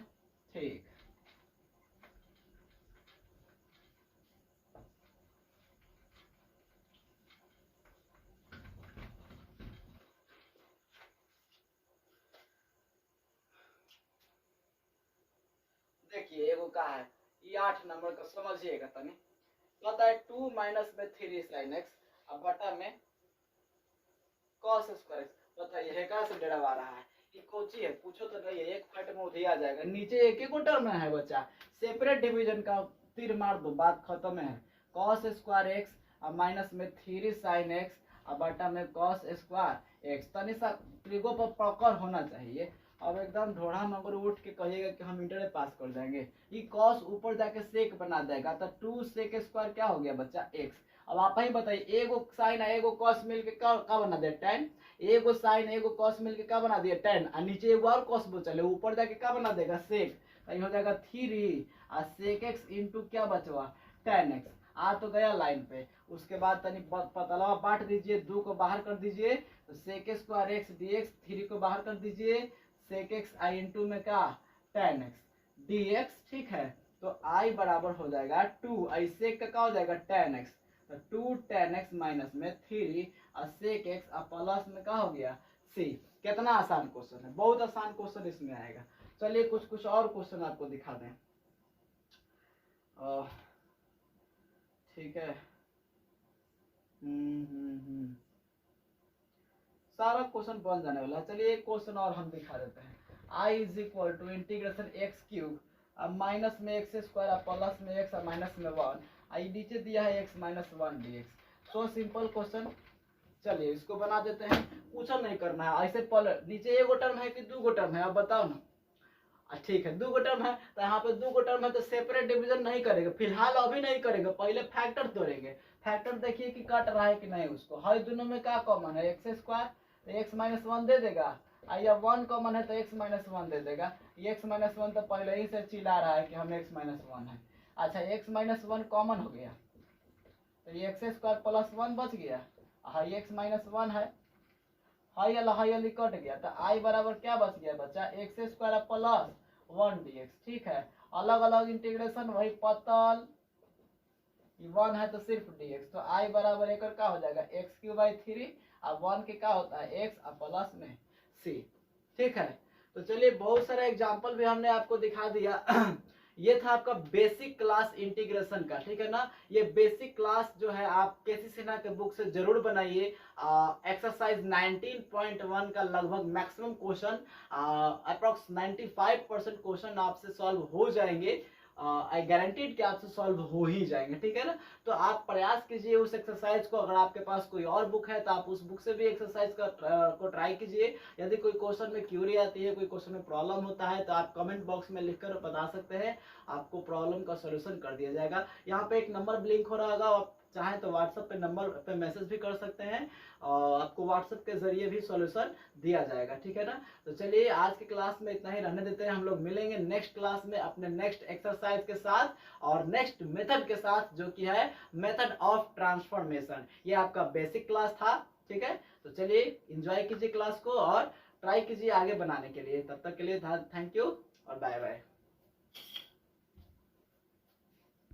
ठीक। देखिए एगो का है ये 8 नंबर का, समझिएगा तनी। कहता है 2 माइनस में 3 sin x अब बटा में cos स्क्वायर x। बताइए है कहाँ से डरवा रहा है, ये कोची है पूछो तो नहीं है, एक फट में उधिया जाएगा। नीचे एक ही टर्म में है बच्चा, सेपरेट डिवीजन का तीर मार दो, बात खत्म है। cos स्क्वायर x अब माइनस में 3 sin x अब बटा में cos स्क्वायर x। तनी सा त्रिगो पर पकड़ होना चाहिए। अब एकदम ढोढ़ा मगर उठ के कहिएगा कि हम इंटर पास कर जाएंगे, ये cos ऊपर जाके सेक बना देगा तो 2 sec स्क्वायर क्या हो गया बच्चा x। अब आप ही बताइए एगो साइन एगो कॉस मिलके क्या बना दिया tan, एगो साइन एगो कॉस मिलके क्या बना दिया tan, और नीचे एगो और कॉस बचल है ऊपर जाके क्या बना देगा सेक, तो हो जाएगा 3 और सेक x इंटू क्या बचवा tan x। आ तो गया लाइन पे, उसके बाद तनी पतला बांट दीजिए, 2 को बाहर कर दीजिए तो सेक स्क्वायर x dx, 3 को बाहर कर दीजिए सेक x आई इंटू में क्या tan x dx। ठीक है, तो i बराबर हो जाएगा 2, ऐसे का हो जाएगा tan x, तो 2 tan x माइनस में 3 और सेक x और प्लस में क्या हो गया c। कितना आसान क्वेश्चन है, बहुत आसान क्वेश्चन इसमें आएगा। चलिए कुछ कुछ और क्वेश्चन आपको दिखा दें। ठीक है, सारा क्वेश्चन बन जाने वाला। चलिए एक क्वेश्चन और हम दिखा देते हैं। i is equal to integration x cube अब माइनस में एक्स स्क्वायर और प्लस में एक्स और माइनस में 1, आई नीचे दिया है x minus 1 dx। So simple question, चलिए इसको बना देते हैं, कुछ नहीं करना है। ऐसे नीचे एगो टर्म है कि 2 टर्म है, अब बताओ ना। ठीक है 2 टर्म है तो यहाँ पे 2 टर्म है तो सेपरेट डिवीजन नहीं करेंगे फिलहाल, अभी नहीं करेंगे, पहले फैक्टर तोड़ेंगे। फैक्टर देखिए कि कट रहा है कि नहीं उसको। हर दोनों में क्या कॉमन है एक्स स्क्वायर, तो x माइनस 1 दे देगा, या 1 कॉमन है तो x माइनस 1 दे देगा। x माइनस 1 तो पहले ही से चिल्ला रहा है कि हम x माइनस 1 है। अच्छा x माइनस 1 कॉमन हो गया तो ये एक्स स्क्वायर प्लस 1 बच गया, हाई x माइनस 1 है, हाई अली कट गया तो i बराबर क्या बच गया बच्चा एक्स स्क्वायर प्लस 1 dx। ठीक है, अलग अलग इंटीग्रेशन वही पतल 1 है तो सिर्फ dx, तो i बराबर एक क्या हो जाएगा x³ 3 और 1 के क्या होता है x और प्लस में c। ठीक है, तो चलिए बहुत सारा एग्जांपल भी हमने आपको दिखा दिया। ये था आपका बेसिक क्लास इंटीग्रेशन का, ठीक है ना। ये बेसिक क्लास जो है आप केसी सिन्हा के बुक से जरूर बनाइए। एक्सरसाइज 19.1 का लगभग मैक्सिमम क्वेश्चन, अप्रोक्स 95% क्वेश्चन आपसे सॉल्व हो जाएंगे। आई गारंटीड कि आपसे सॉल्व हो ही जाएंगे, ठीक है ना। तो आप प्रयास कीजिए उस एक्सरसाइज को, अगर आपके पास कोई और बुक है तो आप उस बुक से भी एक्सरसाइज को ट्राई कीजिए। यदि कोई क्वेश्चन में क्यूरी आती है, कोई क्वेश्चन में प्रॉब्लम होता है तो आप कमेंट बॉक्स में लिखकर बता सकते हैं, आपको प्रॉब्लम का सोल्यूशन कर दिया जाएगा। यहाँ पे एक नंबर ब्लिंक हो रहा होगा, आप चाहे तो व्हाट्सएप पे नंबर पे मैसेज भी कर सकते हैं और आपको व्हाट्सएप के जरिए भी सॉल्यूशन दिया जाएगा, ठीक है ना। तो चलिए आज की क्लास में इतना ही रहने देते हैं, हम लोग मिलेंगे नेक्स्ट क्लास में अपने नेक्स्ट एक्सरसाइज के साथ और नेक्स्ट मेथड के साथ, जो कि है मेथड ऑफ ट्रांसफॉर्मेशन। ये आपका बेसिक क्लास था, ठीक है। तो चलिए एंजॉय कीजिए क्लास को और ट्राई कीजिए आगे बनाने के लिए। तब तक के लिए थैंक यू और बाय बाय।